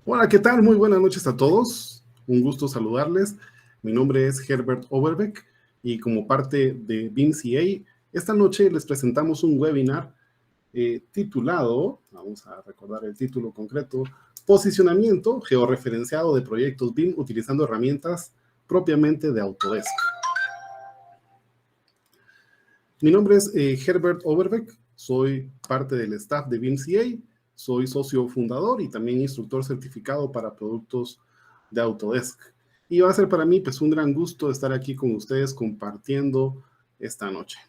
Hola, ¿qué tal? Muy buenas noches a todos. Un gusto saludarles. Mi nombre es Herbert Overbeck y como parte de BIM-CA, esta noche les presentamos un webinar titulado, vamos a recordar el título concreto, Posicionamiento georreferenciado de proyectos BIM utilizando herramientas propiamente de Autodesk. Mi nombre es Herbert Overbeck, soy parte del staff de BIM-CA, soy socio fundador y también instructor certificado para productos de Autodesk. Y va a ser para mí pues un gran gusto estar aquí con ustedes compartiendo esta noche.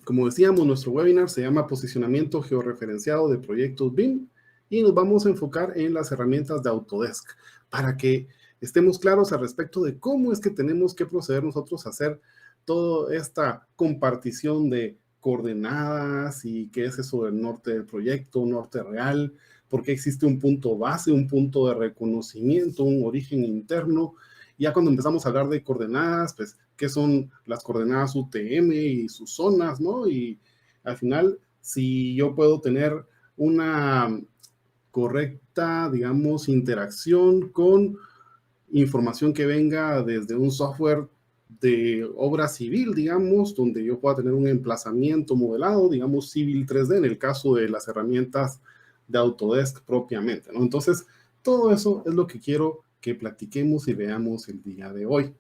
Como decíamos, nuestro webinar se llama Posicionamiento georreferenciado de proyectos BIM y nos vamos a enfocar en las herramientas de Autodesk para que estemos claros al respecto de cómo es que tenemos que proceder nosotros a hacer toda esta compartición de coordenadas y qué es eso del norte del proyecto, norte real, por qué existe un punto base, un punto de reconocimiento, un origen interno. Ya cuando empezamos a hablar de coordenadas, pues, ¿qué son las coordenadas UTM y sus zonas, no? Y al final, si yo puedo tener una correcta, digamos, interacción con información que venga desde un software de obra civil, digamos, donde yo pueda tener un emplazamiento modelado, digamos, Civil 3D, en el caso de las herramientas de Autodesk propiamente, ¿no? Entonces, todo eso es lo que quiero que platiquemos y veamos el día de hoy.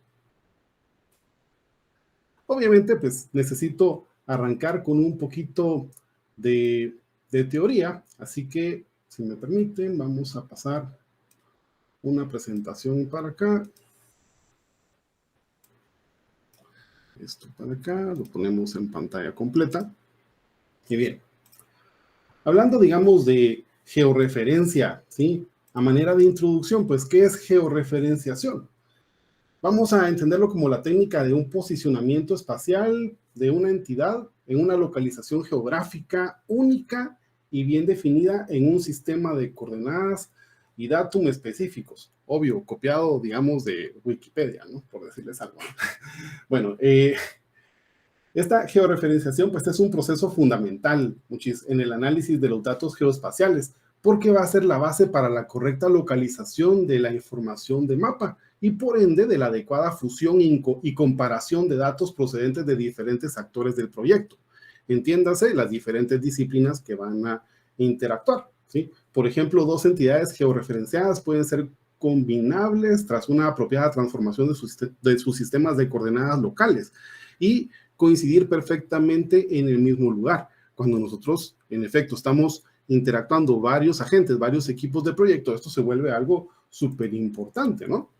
Obviamente, pues, necesito arrancar con un poquito de teoría, así que, si me permiten, vamos a pasar una presentación para acá. Esto para acá, lo ponemos en pantalla completa. Y bien, hablando, digamos, de georreferencia, ¿sí? A manera de introducción, pues, ¿qué es georreferenciación? Vamos a entenderlo como la técnica de un posicionamiento espacial de una entidad en una localización geográfica única y bien definida en un sistema de coordenadas y datos específicos. Obvio, copiado, digamos, de Wikipedia, ¿no? Por decirles algo. Bueno, esta georreferenciación pues es un proceso fundamental en el análisis de los datos geoespaciales porque va a ser la base para la correcta localización de la información de mapa y por ende de la adecuada fusión y comparación de datos procedentes de diferentes actores del proyecto. Entiéndase las diferentes disciplinas que van a interactuar, ¿sí? Por ejemplo, dos entidades georreferenciadas pueden ser combinables tras una apropiada transformación de sus sistemas de coordenadas locales y coincidir perfectamente en el mismo lugar. Cuando nosotros, en efecto, estamos interactuando varios agentes, varios equipos de proyecto, esto se vuelve algo súper importante, ¿no?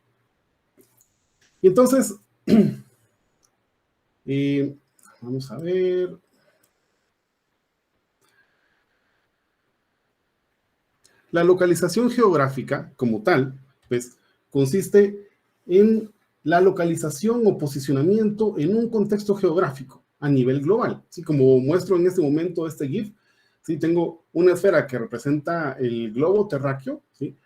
Y entonces, vamos a ver. La localización geográfica, como tal, pues, consiste en la localización o posicionamiento en un contexto geográfico a nivel global. ¿Sí? Como muestro en este momento este GIF, ¿sí? Tengo una esfera que representa el globo terráqueo, ¿sí?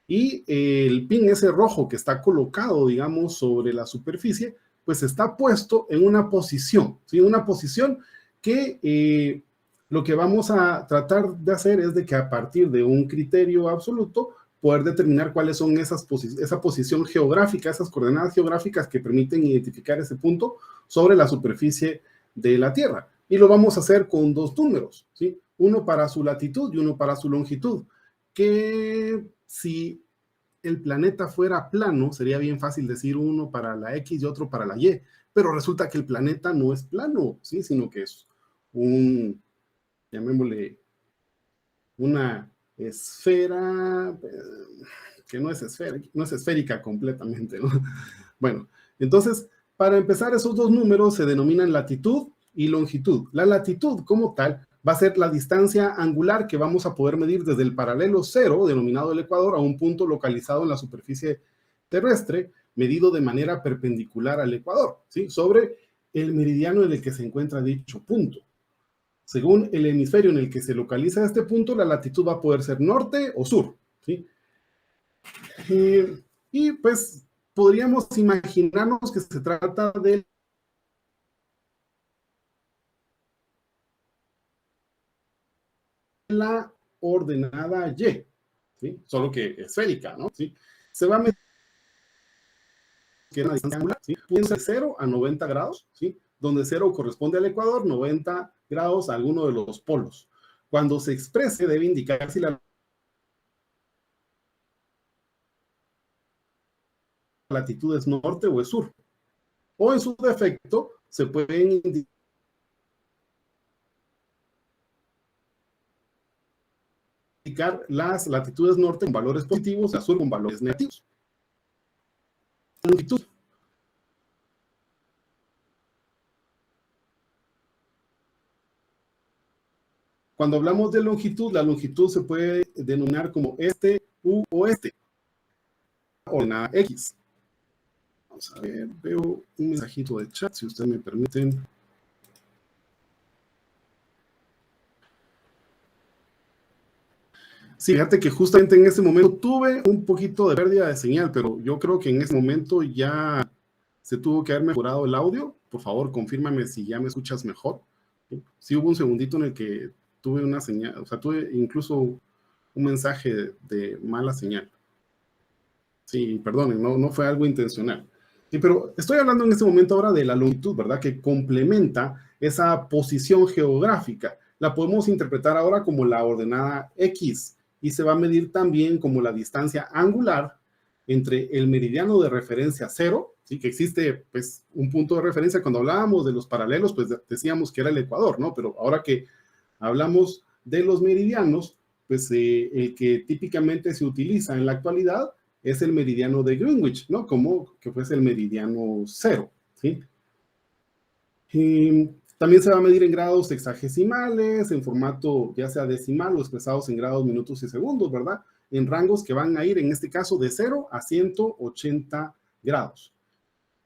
Y el pin ese rojo que está colocado, digamos, sobre la superficie, pues está puesto en una posición, ¿sí? Una posición que lo que vamos a tratar de hacer es de que a partir de un criterio absoluto poder determinar cuáles son esa posición geográfica, esas coordenadas geográficas que permiten identificar ese punto sobre la superficie de la Tierra. Y lo vamos a hacer con dos números, ¿sí? Uno para su latitud y uno para su longitud, que si el planeta fuera plano, sería bien fácil decir uno para la X y otro para la Y, pero resulta que el planeta no es plano, ¿sí? Sino que es llamémosle, una esfera que no es esférica completamente, ¿no? Bueno, entonces, para empezar, esos dos números se denominan latitud y longitud. La latitud como tal va a ser la distancia angular que vamos a poder medir desde el paralelo cero, denominado el ecuador, a un punto localizado en la superficie terrestre, medido de manera perpendicular al ecuador, ¿sí? Sobre el meridiano en el que se encuentra dicho punto. Según el hemisferio en el que se localiza este punto, la latitud va a poder ser norte o sur, ¿sí? Y pues podríamos imaginarnos que se trata de la ordenada Y, ¿sí? Solo que esférica, ¿no? ¿Sí? Se va a medir que es una distancia angular, ¿sí? Puede ser 0 a 90 grados, ¿sí? Donde 0 corresponde al ecuador, 90 grados a alguno de los polos. Cuando se exprese, debe indicar si la latitud es norte o es sur. O en su defecto, se pueden indicar las latitudes norte con valores positivos, la sur con valores negativos. Longitud. Cuando hablamos de longitud, la longitud se puede denominar como este u oeste, o ordenada X. Vamos a ver, veo un mensajito de chat, si ustedes me permiten. Sí, fíjate que justamente en ese momento tuve un poquito de pérdida de señal, pero yo creo que en ese momento ya se tuvo que haber mejorado el audio. Por favor, confírmame si ya me escuchas mejor. Sí, hubo un segundito en el que tuve una señal, o sea, tuve incluso un mensaje de mala señal. Sí, perdonen, no fue algo intencional. Sí, pero estoy hablando en este momento ahora de la longitud, ¿verdad? Que complementa esa posición geográfica. La podemos interpretar ahora como la ordenada X y se va a medir también como la distancia angular entre el meridiano de referencia 0, ¿sí? Que existe pues un punto de referencia. Cuando hablábamos de los paralelos, pues decíamos que era el ecuador, ¿no? Pero ahora que hablamos de los meridianos, pues el que típicamente se utiliza en la actualidad es el meridiano de Greenwich, ¿no? Como que fuese el meridiano 0, ¿sí? Y también se va a medir en grados hexagesimales, en formato ya sea decimal o expresados en grados, minutos y segundos, ¿verdad? En rangos que van a ir, en este caso, de 0 a 180 grados.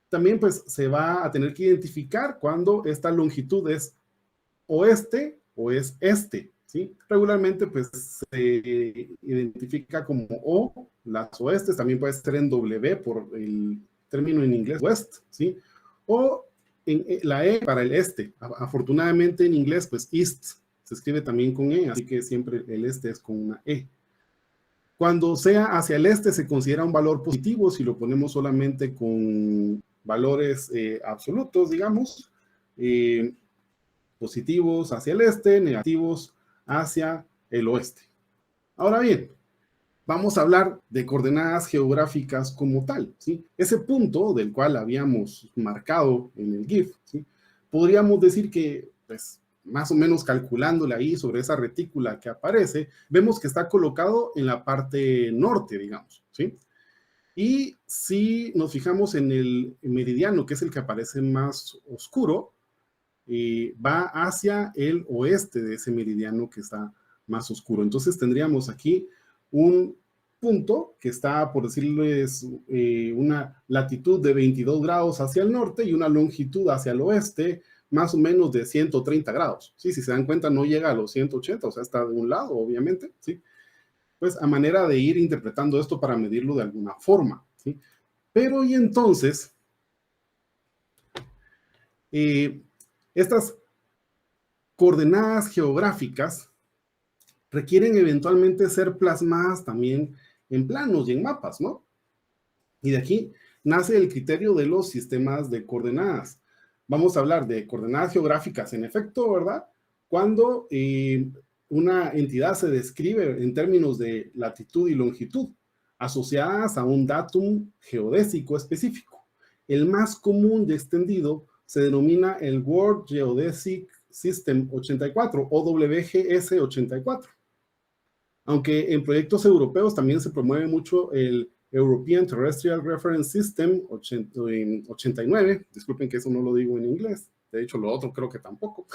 También, pues, se va a tener que identificar cuando esta longitud es oeste o es este, ¿sí? Regularmente, pues, se identifica como O, las oestes, también puede ser en W por el término en inglés west, ¿sí? O en la E para el este. Afortunadamente en inglés, pues, east se escribe también con E, así que siempre el este es con una E. Cuando sea hacia el este se considera un valor positivo si lo ponemos solamente con valores absolutos, digamos. Positivos hacia el este, negativos hacia el oeste. Ahora bien, vamos a hablar de coordenadas geográficas como tal, ¿sí? Ese punto del cual habíamos marcado en el GIF, ¿sí? Podríamos decir que, pues, más o menos calculándole ahí sobre esa retícula que aparece, vemos que está colocado en la parte norte, digamos, ¿sí? Y si nos fijamos en el meridiano, que es el que aparece más oscuro, va hacia el oeste de ese meridiano que está más oscuro. Entonces tendríamos aquí un punto que está, por decirles, una latitud de 22 grados hacia el norte y una longitud hacia el oeste más o menos de 130 grados. ¿Sí? Si se dan cuenta, no llega a los 180, o sea, está de un lado, obviamente. ¿Sí? Pues a manera de ir interpretando esto para medirlo de alguna forma. ¿Sí? Pero y entonces, estas coordenadas geográficas requieren eventualmente ser plasmadas también en planos y en mapas, ¿no? Y de aquí nace el criterio de los sistemas de coordenadas. Vamos a hablar de coordenadas geográficas, en efecto, ¿verdad? Cuando una entidad se describe en términos de latitud y longitud, asociadas a un datum geodésico específico. El más común y extendido se denomina el World Geodesic System 84 o WGS 84. Aunque en proyectos europeos también se promueve mucho el European Terrestrial Reference System 89, disculpen que eso no lo digo en inglés, de hecho lo otro creo que tampoco,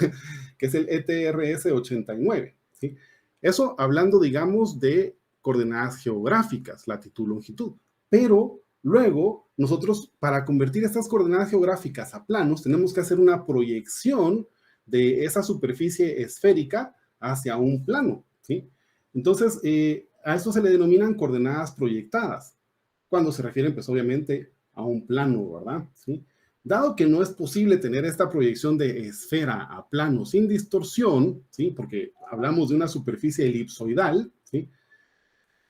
que es el ETRS 89, ¿sí? Eso hablando, digamos, de coordenadas geográficas, latitud, longitud, pero luego nosotros para convertir estas coordenadas geográficas a planos tenemos que hacer una proyección de esa superficie esférica hacia un plano, ¿sí? Entonces, a esto se le denominan coordenadas proyectadas, cuando se refieren, pues, obviamente, a un plano, ¿verdad? ¿Sí? Dado que no es posible tener esta proyección de esfera a plano sin distorsión, ¿sí? Porque hablamos de una superficie elipsoidal, ¿sí?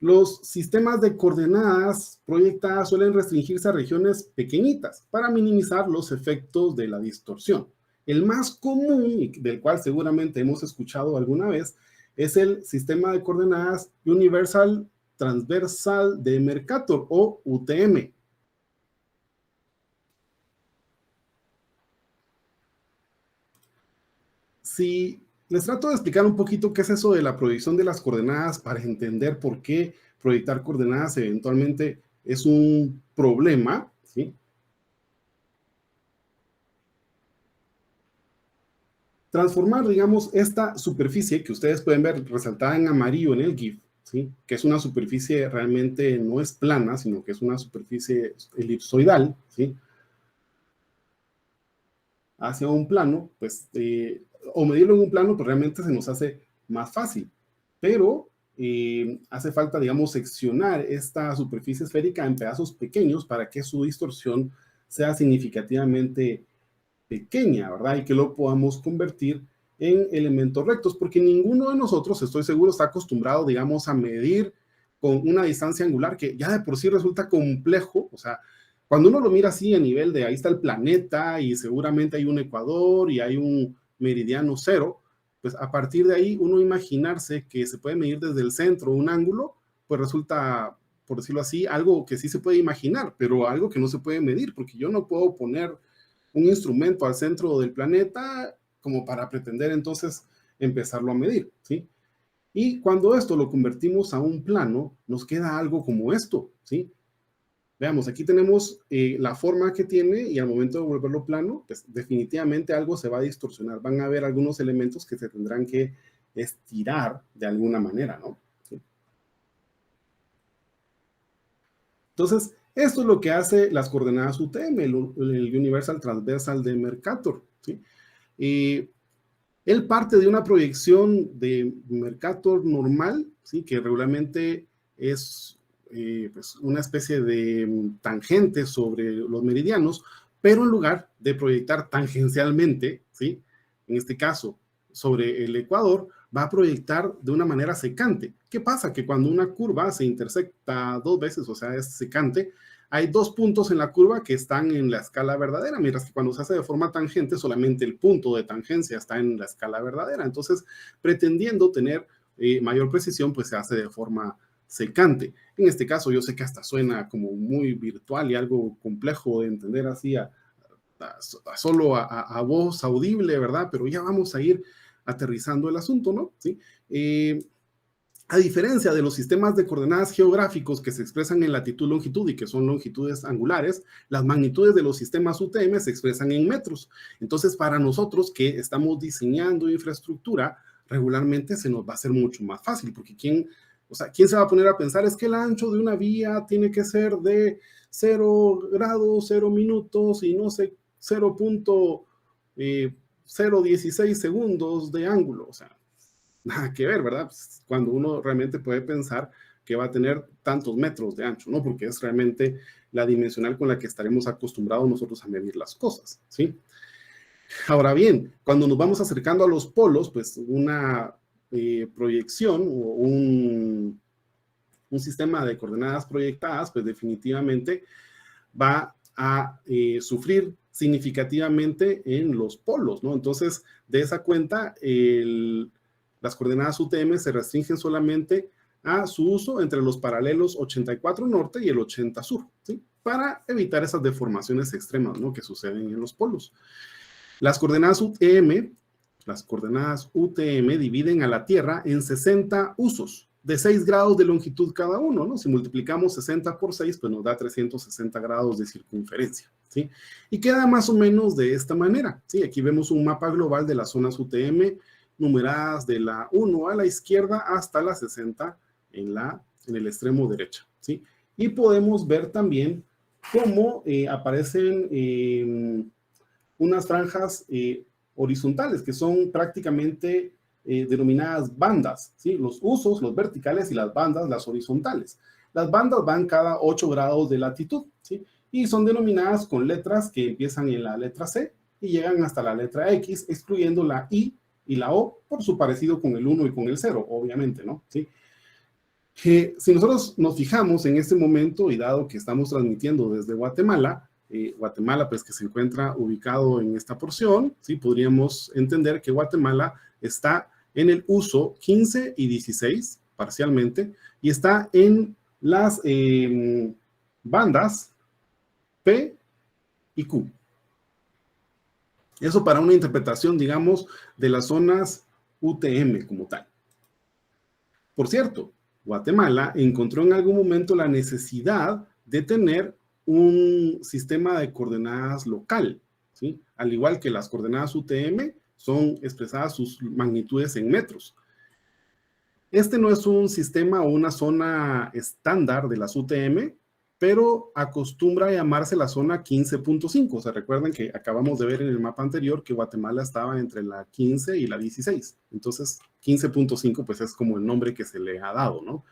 Los sistemas de coordenadas proyectadas suelen restringirse a regiones pequeñitas para minimizar los efectos de la distorsión. El más común, y del cual seguramente hemos escuchado alguna vez, es el sistema de coordenadas Universal Transversal de Mercator, o UTM. Si les trato de explicar un poquito qué es eso de la proyección de las coordenadas para entender por qué proyectar coordenadas eventualmente es un problema, ¿sí? Transformar, digamos, esta superficie que ustedes pueden ver resaltada en amarillo en el GIF, ¿sí? Que es una superficie realmente no es plana, sino que es una superficie elipsoidal, ¿sí? Hacia un plano, pues, o medirlo en un plano, pues realmente se nos hace más fácil, pero hace falta, digamos, seccionar esta superficie esférica en pedazos pequeños para que su distorsión sea significativamente pequeña, ¿verdad? Y que lo podamos convertir en elementos rectos, porque ninguno de nosotros, estoy seguro, está acostumbrado, digamos, a medir con una distancia angular que ya de por sí resulta complejo. O sea, cuando uno lo mira así a nivel de ahí está el planeta y seguramente hay un ecuador y hay un meridiano cero, pues a partir de ahí uno imaginarse que se puede medir desde el centro un ángulo, pues resulta, por decirlo así, algo que sí se puede imaginar, pero algo que no se puede medir, porque yo no puedo poner un instrumento al centro del planeta como para pretender entonces empezarlo a medir, ¿sí? Y cuando esto lo convertimos a un plano, nos queda algo como esto, ¿sí? Veamos, aquí tenemos la forma que tiene y al momento de volverlo plano, pues definitivamente algo se va a distorsionar. Van a haber algunos elementos que se tendrán que estirar de alguna manera, ¿no? ¿Sí? Entonces, esto es lo que hace las coordenadas UTM, el Universal Transversal de Mercator, ¿sí? Y él parte de una proyección de Mercator normal, ¿sí? Que regularmente es pues una especie de tangente sobre los meridianos, pero en lugar de proyectar tangencialmente, ¿sí? En este caso, sobre el ecuador, va a proyectar de una manera secante. ¿Qué pasa? Que cuando una curva se intersecta dos veces, o sea, es secante, hay dos puntos en la curva que están en la escala verdadera, mientras que cuando se hace de forma tangente, solamente el punto de tangencia está en la escala verdadera. Entonces, pretendiendo tener mayor precisión, pues se hace de forma secante. En este caso, yo sé que hasta suena como muy virtual y algo complejo de entender así solo a voz audible, ¿verdad? Pero ya vamos a ir aterrizando el asunto, ¿no? ¿Sí? A diferencia de los sistemas de coordenadas geográficos que se expresan en latitud, longitud y que son longitudes angulares, las magnitudes de los sistemas UTM se expresan en metros. Entonces, para nosotros que estamos diseñando infraestructura, regularmente se nos va a hacer mucho más fácil, porque ¿quién se va a poner a pensar? Es que el ancho de una vía tiene que ser de 0 grados, 0 minutos y no sé, 0.016 segundos de ángulo. O sea, nada que ver, ¿verdad? Pues cuando uno realmente puede pensar que va a tener tantos metros de ancho, ¿no? Porque es realmente la dimensional con la que estaremos acostumbrados nosotros a medir las cosas, ¿sí? Ahora bien, cuando nos vamos acercando a los polos, pues una proyección o un sistema de coordenadas proyectadas, pues definitivamente va a sufrir significativamente en los polos, ¿no? Entonces, de esa cuenta, las coordenadas UTM se restringen solamente a su uso entre los paralelos 84 norte y el 80 sur, ¿sí? Para evitar esas deformaciones extremas, ¿no? Que suceden en los polos. Las coordenadas UTM dividen a la Tierra en 60 usos de 6 grados de longitud cada uno, ¿no? Si multiplicamos 60 por 6, pues nos da 360 grados de circunferencia, ¿sí? Y queda más o menos de esta manera, ¿sí? Aquí vemos un mapa global de las zonas UTM numeradas de la 1 a la izquierda hasta la 60 en el extremo derecho, ¿sí? Y podemos ver también cómo aparecen unas franjas horizontales que son prácticamente denominadas bandas, ¿sí? Los usos, los verticales y las bandas, las horizontales. Las bandas van cada 8 grados de latitud, ¿sí? y son denominadas con letras que empiezan en la letra C y llegan hasta la letra X, excluyendo la I y la O por su parecido con el 1 y con el 0, obviamente, ¿no? ¿Sí? Que si nosotros nos fijamos en este momento, y dado que estamos transmitiendo desde Guatemala, Guatemala pues que se encuentra ubicado en esta porción, ¿sí? Podríamos entender que Guatemala está en el uso 15 y 16 parcialmente, y está en las bandas P y Q. Eso para una interpretación, digamos, de las zonas UTM como tal. Por cierto, Guatemala encontró en algún momento la necesidad de tener un sistema de coordenadas local, ¿sí? Al igual que las coordenadas UTM son expresadas sus magnitudes en metros. Este no es un sistema o una zona estándar de las UTM, pero acostumbra a llamarse la zona 15.5. O sea, recuerden que acabamos de ver en el mapa anterior que Guatemala estaba entre la 15 y la 16. Entonces, 15.5 pues es como el nombre que se le ha dado, ¿no?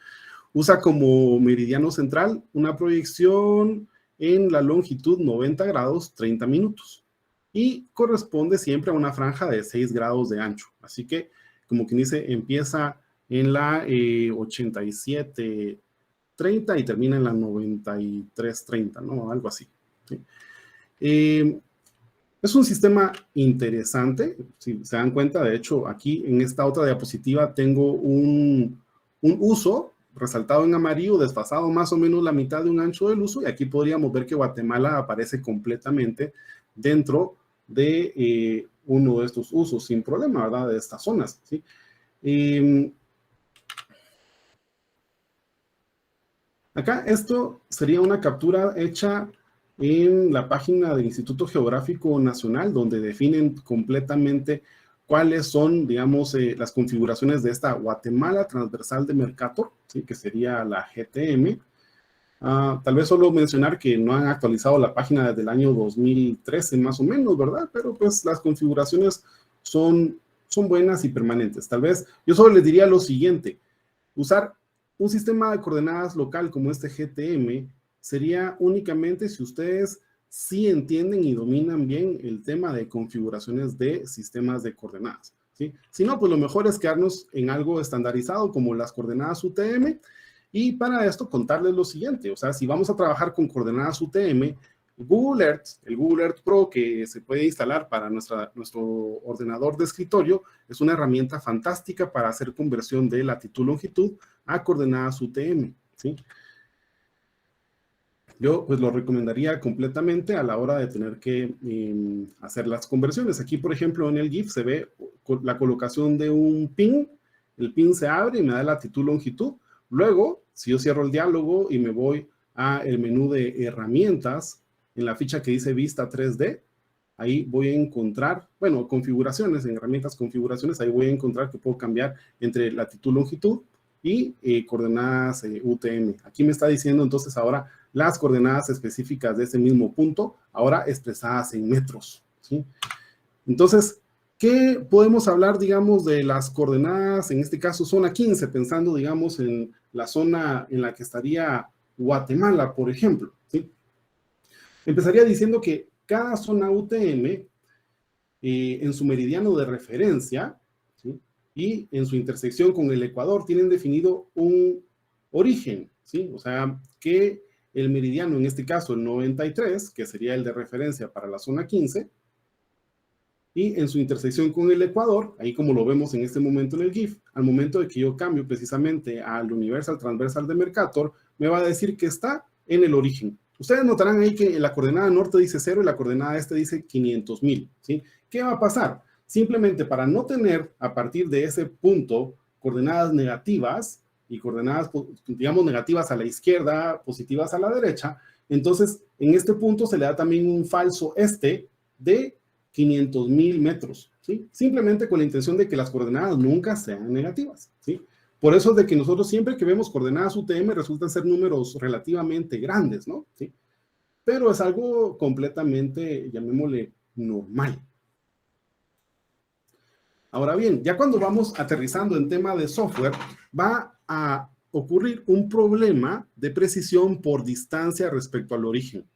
Usa como meridiano central una proyección en la longitud 90 grados 30 minutos y corresponde siempre a una franja de 6 grados de ancho. Así que, como quien dice, empieza en la 87 30 y termina en la 93:30, ¿no? Algo así. ¿Sí? Es un sistema interesante, si se dan cuenta. De hecho, aquí en esta otra diapositiva tengo un uso resaltado en amarillo, desfasado más o menos la mitad de un ancho del uso, y aquí podríamos ver que Guatemala aparece completamente dentro de uno de estos usos, sin problema, ¿verdad? De estas zonas, ¿sí? Acá esto sería una captura hecha en la página del Instituto Geográfico Nacional, donde definen completamente cuáles son, digamos, las configuraciones de esta Guatemala transversal de Mercator, ¿sí? Que sería la GTM. Tal vez solo mencionar que no han actualizado la página desde el año 2013 más o menos, ¿verdad? Pero pues las configuraciones son buenas y permanentes. Tal vez yo solo les diría lo siguiente: usar un sistema de coordenadas local como este GTM sería únicamente si ustedes sí entienden y dominan bien el tema de configuraciones de sistemas de coordenadas, ¿sí? Si no, pues lo mejor es quedarnos en algo estandarizado como las coordenadas UTM, y para esto contarles lo siguiente: o sea, si vamos a trabajar con coordenadas UTM, Google Earth, el Google Earth Pro que se puede instalar para nuestro ordenador de escritorio, es una herramienta fantástica para hacer conversión de latitud-longitud a coordenadas UTM, ¿sí? Yo pues lo recomendaría completamente a la hora de tener que hacer las conversiones. Aquí, por ejemplo, en el GIF se ve la colocación de un pin. El pin se abre y me da latitud-longitud. Luego, si yo cierro el diálogo y me voy al menú de herramientas, en la ficha que dice Vista 3D, ahí voy a encontrar, bueno, configuraciones, en herramientas configuraciones, ahí voy a encontrar que puedo cambiar entre latitud-longitud y coordenadas UTM. Aquí me está diciendo entonces ahora las coordenadas específicas de ese mismo punto, ahora expresadas en metros, ¿sí? Entonces, ¿qué podemos hablar, digamos, de las coordenadas, en este caso zona 15, pensando, digamos, en la zona en la que estaría Guatemala, por ejemplo, ¿sí? Empezaría diciendo que cada zona UTM, en su meridiano de referencia, ¿sí? Y en su intersección con el Ecuador, tienen definido un origen, ¿sí? O sea, que el meridiano, en este caso el 93, que sería el de referencia para la zona 15, y en su intersección con el Ecuador, ahí como lo vemos en este momento en el GIF, al momento de que yo cambio precisamente al Universal Transversal de Mercator, me va a decir que está en el origen. Ustedes notarán ahí que la coordenada norte dice 0 y la coordenada este dice 500,000, ¿sí? ¿Qué va a pasar? Simplemente para no tener a partir de ese punto coordenadas negativas y coordenadas, digamos, negativas a la izquierda, positivas a la derecha, entonces en este punto se le da también un falso de 500,000 metros, ¿sí? Simplemente con la intención de que las coordenadas nunca sean negativas, ¿sí? Por eso es de que nosotros siempre que vemos coordenadas UTM resultan ser números relativamente grandes, ¿no? ¿Sí? Pero es algo completamente, llamémosle, normal. Ahora bien, ya cuando vamos aterrizando en tema de software, va a ocurrir un problema de precisión por distancia respecto al origen.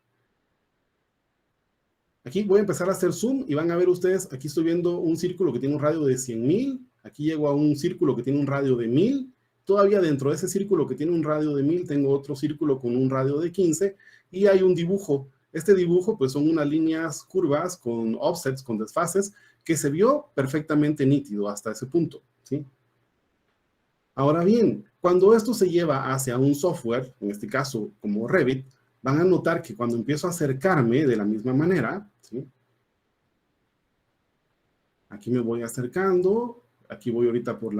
Aquí voy a empezar a hacer zoom y van a ver ustedes, aquí estoy viendo un círculo que tiene un radio de 100,000, aquí llego a un círculo que tiene un radio de 1000, todavía dentro de ese círculo que tiene un radio de 1000 tengo otro círculo con un radio de 15 y hay un dibujo. Este dibujo pues son unas líneas curvas con offsets, con desfases, que se vio perfectamente nítido hasta ese punto, ¿sí? Ahora bien, cuando esto se lleva hacia un software, en este caso como Revit, van a notar que cuando empiezo a acercarme de la misma manera, ¿sí? Aquí me voy acercando, aquí voy ahorita por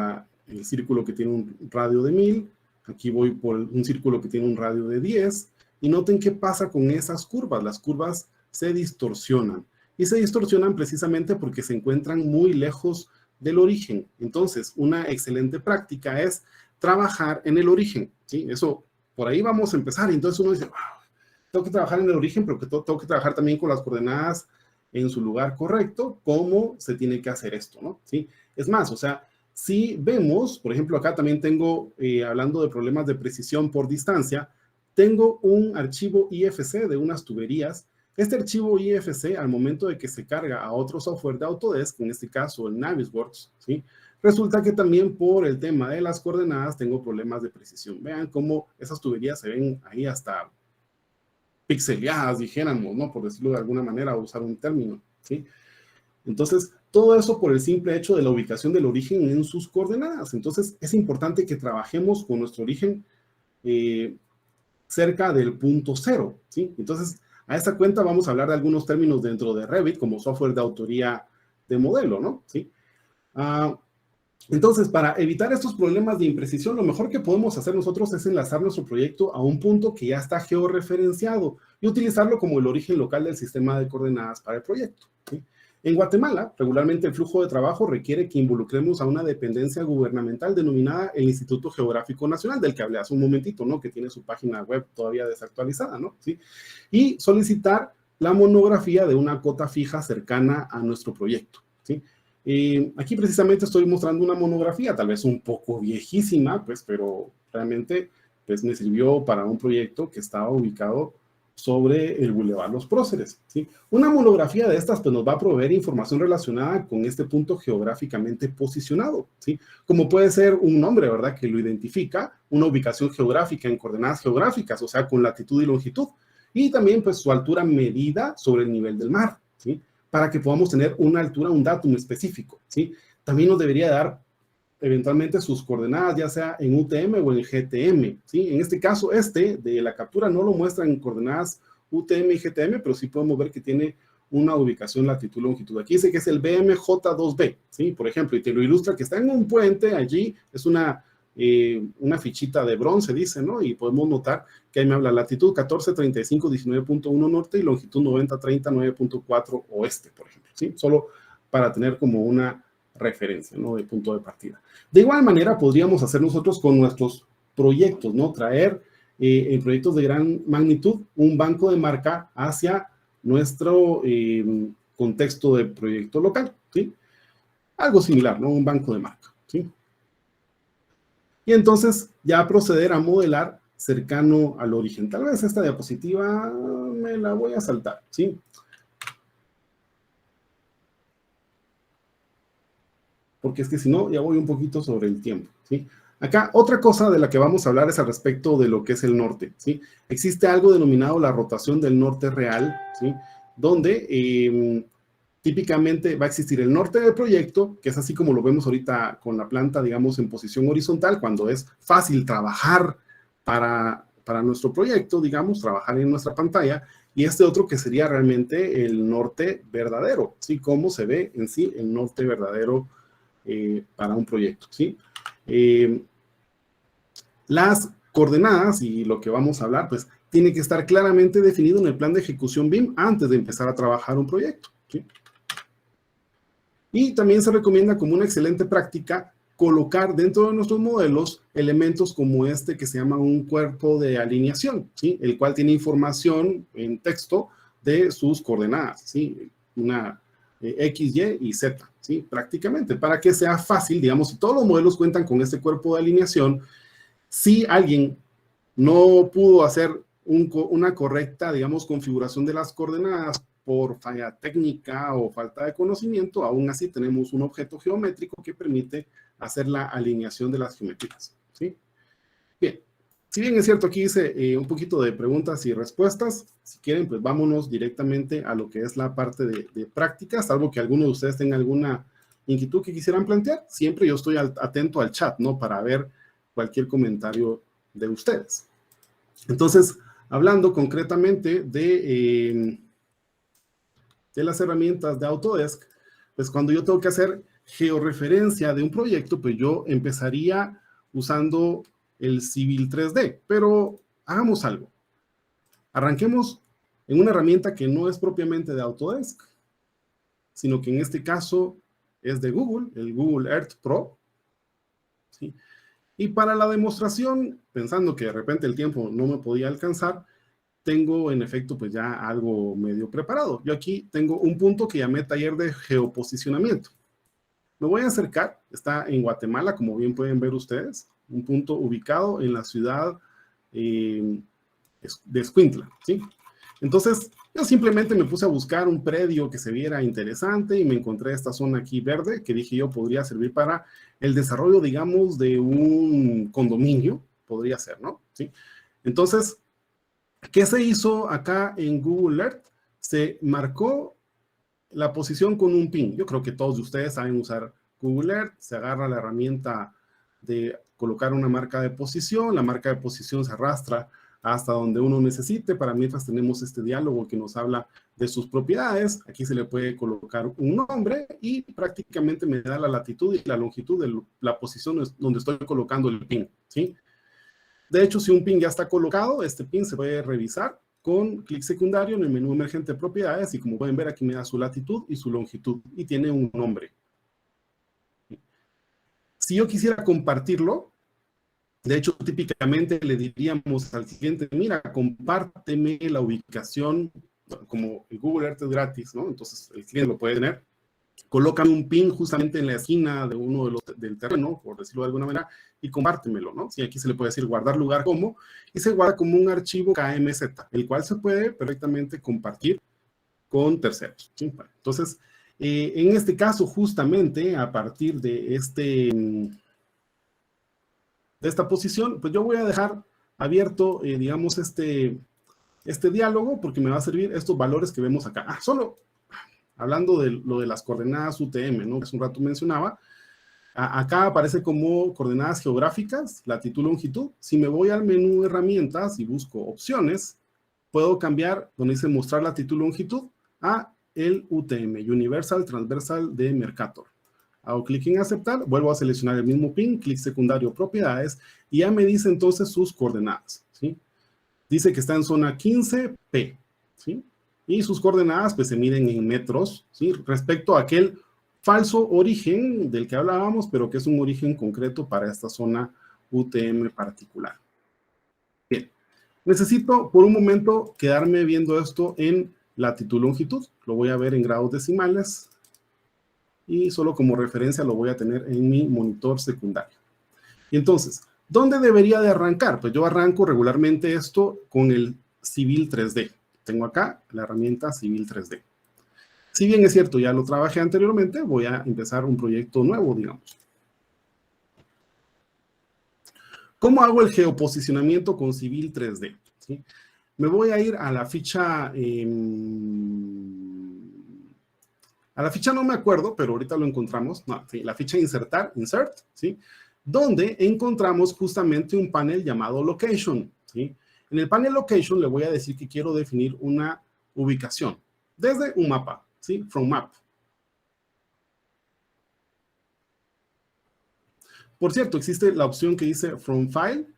el círculo que tiene un radio de 1000, aquí voy por un círculo que tiene un radio de 10, y noten qué pasa con esas curvas. Las curvas se distorsionan, y se distorsionan precisamente porque se encuentran muy lejos del origen. Entonces, una excelente práctica es trabajar en el origen, ¿sí? Eso, por ahí vamos a empezar. Entonces uno dice, wow, tengo que trabajar en el origen, pero tengo que trabajar también con las coordenadas en su lugar correcto, cómo se tiene que hacer esto, ¿no? ¿Sí? Es más, o sea, si vemos, por ejemplo, acá también tengo, hablando de problemas de precisión por distancia, tengo un archivo IFC de unas tuberías. Este archivo IFC, al momento de que se carga a otro software de Autodesk, en este caso el Navisworks, ¿sí? Resulta que también por el tema de las coordenadas tengo problemas de precisión. Vean cómo esas tuberías se ven ahí hasta pixeleadas, dijéramos, ¿no? Por decirlo de alguna manera, o usar un término, ¿sí? Entonces, todo eso por el simple hecho de la ubicación del origen en sus coordenadas. Entonces, es importante que trabajemos con nuestro origen cerca del punto cero, ¿sí? Entonces, a esta cuenta vamos a hablar de algunos términos dentro de Revit como software de autoría de modelo, ¿no? ¿Sí? Entonces, para evitar estos problemas de imprecisión, lo mejor que podemos hacer nosotros es enlazar nuestro proyecto a un punto que ya está georreferenciado y utilizarlo como el origen local del sistema de coordenadas para el proyecto, ¿sí? En Guatemala, regularmente el flujo de trabajo requiere que involucremos a una dependencia gubernamental denominada el Instituto Geográfico Nacional, del que hablé hace un momentito, ¿no? Que tiene su página web todavía desactualizada, ¿no? ¿Sí? Y solicitar la monografía de una cota fija cercana a nuestro proyecto, ¿sí? Aquí precisamente estoy mostrando una monografía, tal vez un poco viejísima, pues, pero realmente pues, me sirvió para un proyecto que estaba ubicado sobre el Boulevard Los Próceres, ¿sí? Una monografía de estas pues, nos va a proveer información relacionada con este punto geográficamente posicionado, ¿sí? Como puede ser un nombre, ¿verdad?, que lo identifica, una ubicación geográfica en coordenadas geográficas, o sea, con latitud y longitud, y también pues su altura medida sobre el nivel del mar, ¿sí? Para que podamos tener una altura, un datum específico, ¿sí? También nos debería dar eventualmente sus coordenadas, ya sea en UTM o en GTM, ¿sí? En este caso, de la captura no lo muestra en coordenadas UTM y GTM, pero sí podemos ver que tiene una ubicación latitud, longitud. Aquí dice que es el BMJ2B, ¿sí? Por ejemplo, y te lo ilustra que está en un puente allí, es una fichita de bronce, dice, ¿no? Y podemos notar que ahí me habla latitud 1435 19.1 norte y longitud 9030 9.4 oeste, por ejemplo, ¿sí? Solo para tener como una referencia, ¿no? De punto de partida. De igual manera, podríamos hacer nosotros con nuestros proyectos, ¿no? Traer en proyectos de gran magnitud un banco de marca hacia nuestro contexto de proyecto local, ¿sí? Algo similar, ¿no? Un banco de marca, ¿sí? Y entonces ya proceder a modelar cercano al origen. Tal vez esta diapositiva me la voy a saltar, ¿sí? Porque es que si no, ya voy un poquito sobre el tiempo, ¿sí? Acá, otra cosa de la que vamos a hablar es al respecto de lo que es el norte, ¿sí? Existe algo denominado la rotación del norte real, ¿sí? Donde típicamente va a existir el norte del proyecto, que es así como lo vemos ahorita con la planta, digamos, en posición horizontal, cuando es fácil trabajar para nuestro proyecto, digamos, trabajar en nuestra pantalla, y este otro que sería realmente el norte verdadero, ¿sí? Cómo se ve en sí el norte verdadero para un proyecto, ¿sí? Las coordenadas y lo que vamos a hablar, pues, tiene que estar claramente definido en el plan de ejecución BIM antes de empezar a trabajar un proyecto, ¿sí? Y también se recomienda como una excelente práctica colocar dentro de nuestros modelos elementos como este que se llama un cuerpo de alineación, ¿sí? El cual tiene información en texto de sus coordenadas, ¿sí? Una X, Y y Z, ¿sí? Prácticamente, para que sea fácil, digamos, si todos los modelos cuentan con este cuerpo de alineación, si alguien no pudo hacer una correcta, digamos, configuración de las coordenadas por falla técnica o falta de conocimiento, aún así tenemos un objeto geométrico que permite hacer la alineación de las geometrías, ¿sí? Bien, si bien es cierto, aquí hice un poquito de preguntas y respuestas, si quieren, pues vámonos directamente a lo que es la parte de práctica, salvo que alguno de ustedes tenga alguna inquietud que quisieran plantear. Siempre yo estoy atento al chat, ¿no? Para ver cualquier comentario de ustedes. Entonces, hablando concretamente de las herramientas de Autodesk, pues cuando yo tengo que hacer georreferencia de un proyecto, pues yo empezaría usando el Civil 3D, pero hagamos algo. Arranquemos en una herramienta que no es propiamente de Autodesk, sino que en este caso es de Google, el Google Earth Pro, ¿sí? Y para la demostración, pensando que de repente el tiempo no me podía alcanzar, tengo en efecto pues ya algo medio preparado. Yo aquí tengo un punto que llamé taller de geoposicionamiento. Me voy a acercar, está en Guatemala, como bien pueden ver ustedes, un punto ubicado en la ciudad de Escuintla, ¿sí? Entonces, yo simplemente me puse a buscar un predio que se viera interesante y me encontré esta zona aquí verde que dije yo podría servir para el desarrollo, digamos, de un condominio, podría ser, ¿no? ¿Sí? Entonces, ¿qué se hizo acá en Google Earth? Se marcó la posición con un pin. Yo creo que todos de ustedes saben usar Google Earth. Se agarra la herramienta de colocar una marca de posición. La marca de posición se arrastra hasta donde uno necesite. Para mientras tenemos este diálogo que nos habla de sus propiedades. Aquí se le puede colocar un nombre y prácticamente me da la latitud y la longitud de la posición donde estoy colocando el pin, ¿sí? De hecho, si un pin ya está colocado, este pin se puede revisar con clic secundario en el menú emergente de propiedades y como pueden ver aquí me da su latitud y su longitud y tiene un nombre. Si yo quisiera compartirlo, de hecho típicamente le diríamos al cliente, mira, compárteme la ubicación, como el Google Earth es gratis, ¿no? Entonces el cliente lo puede tener. Colócame un pin justamente en la esquina de uno de los del terreno, por decirlo de alguna manera, y compártemelo, ¿no? Sí, aquí se le puede decir guardar lugar como, y se guarda como un archivo KMZ, el cual se puede perfectamente compartir con terceros, ¿sí? Bueno, entonces, en este caso, justamente, a partir de esta posición, pues yo voy a dejar abierto, digamos, este diálogo, porque me va a servir estos valores que vemos acá. Solo hablando de lo de las coordenadas UTM, ¿no? Que hace un rato mencionaba, acá aparece como coordenadas geográficas, latitud, longitud. Si me voy al menú herramientas y busco opciones, puedo cambiar donde dice mostrar latitud, longitud a el UTM, Universal Transversal de Mercator. Hago clic en aceptar, vuelvo a seleccionar el mismo pin, clic secundario propiedades, y ya me dice entonces sus coordenadas, ¿sí? Dice que está en zona 15P, ¿sí? Y sus coordenadas pues se miden en metros, ¿sí? Respecto a aquel falso origen del que hablábamos, pero que es un origen concreto para esta zona UTM particular. Bien, necesito por un momento quedarme viendo esto en latitud, longitud. Lo voy a ver en grados decimales y solo como referencia lo voy a tener en mi monitor secundario. Y entonces, ¿dónde debería de arrancar? Pues yo arranco regularmente esto con el Civil 3D. Tengo acá la herramienta Civil 3D. Si bien es cierto, ya lo trabajé anteriormente, voy a empezar un proyecto nuevo, digamos. ¿Cómo hago el geoposicionamiento con Civil 3D? ¿Sí? Me voy a ir a la ficha... a la ficha no me acuerdo, pero ahorita lo encontramos. No, sí, la ficha insertar, insert, ¿sí? Donde encontramos justamente un panel llamado Location, ¿sí? En el panel Location le voy a decir que quiero definir una ubicación desde un mapa, ¿sí? From Map. Por cierto, existe la opción que dice From File,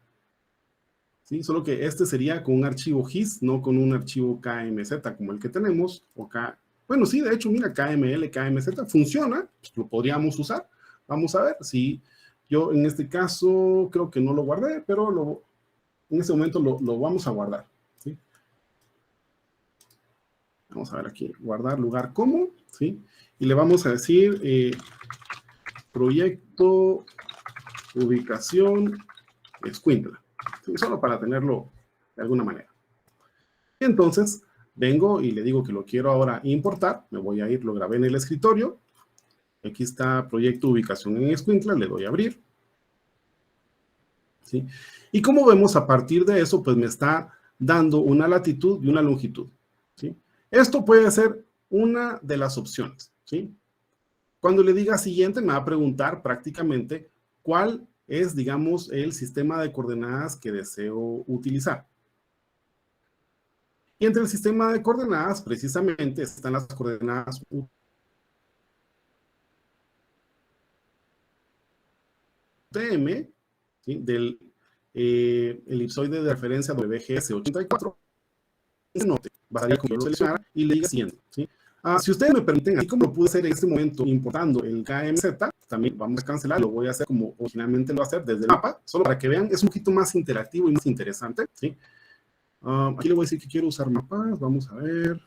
¿sí? Solo que este sería con un archivo GIS, no con un archivo KMZ como el que tenemos, o bueno, sí, de hecho, mira, KML, KMZ funciona, pues lo podríamos usar. Vamos a ver si yo en este caso creo que no lo guardé, pero en este momento lo vamos a guardar, ¿sí? Vamos a ver aquí, guardar lugar como, ¿sí? Y le vamos a decir proyecto, ubicación, Escuintla, ¿sí? Solo para tenerlo de alguna manera. Y entonces, vengo y le digo que lo quiero ahora importar, me voy a ir, lo grabé en el escritorio, aquí está proyecto ubicación en Escuintla, le doy a abrir, ¿sí? Y como vemos, a partir de eso, pues me está dando una latitud y una longitud, ¿sí? Esto puede ser una de las opciones, ¿sí? Cuando le diga siguiente, me va a preguntar prácticamente cuál es, digamos, el sistema de coordenadas que deseo utilizar. Y entre el sistema de coordenadas, precisamente, están las coordenadas UTM, ¿sí? Del elipsoide de referencia WGS 84. Note, bastaría con que lo seleccionara y le diga siguiente, ¿sí? Si ustedes me permiten, así como lo pude hacer en este momento importando el KMZ, también vamos a cancelar, lo voy a hacer como originalmente lo voy a hacer desde el mapa, solo para que vean, es un poquito más interactivo y más interesante, ¿sí? Aquí le voy a decir que quiero usar mapas, vamos a ver.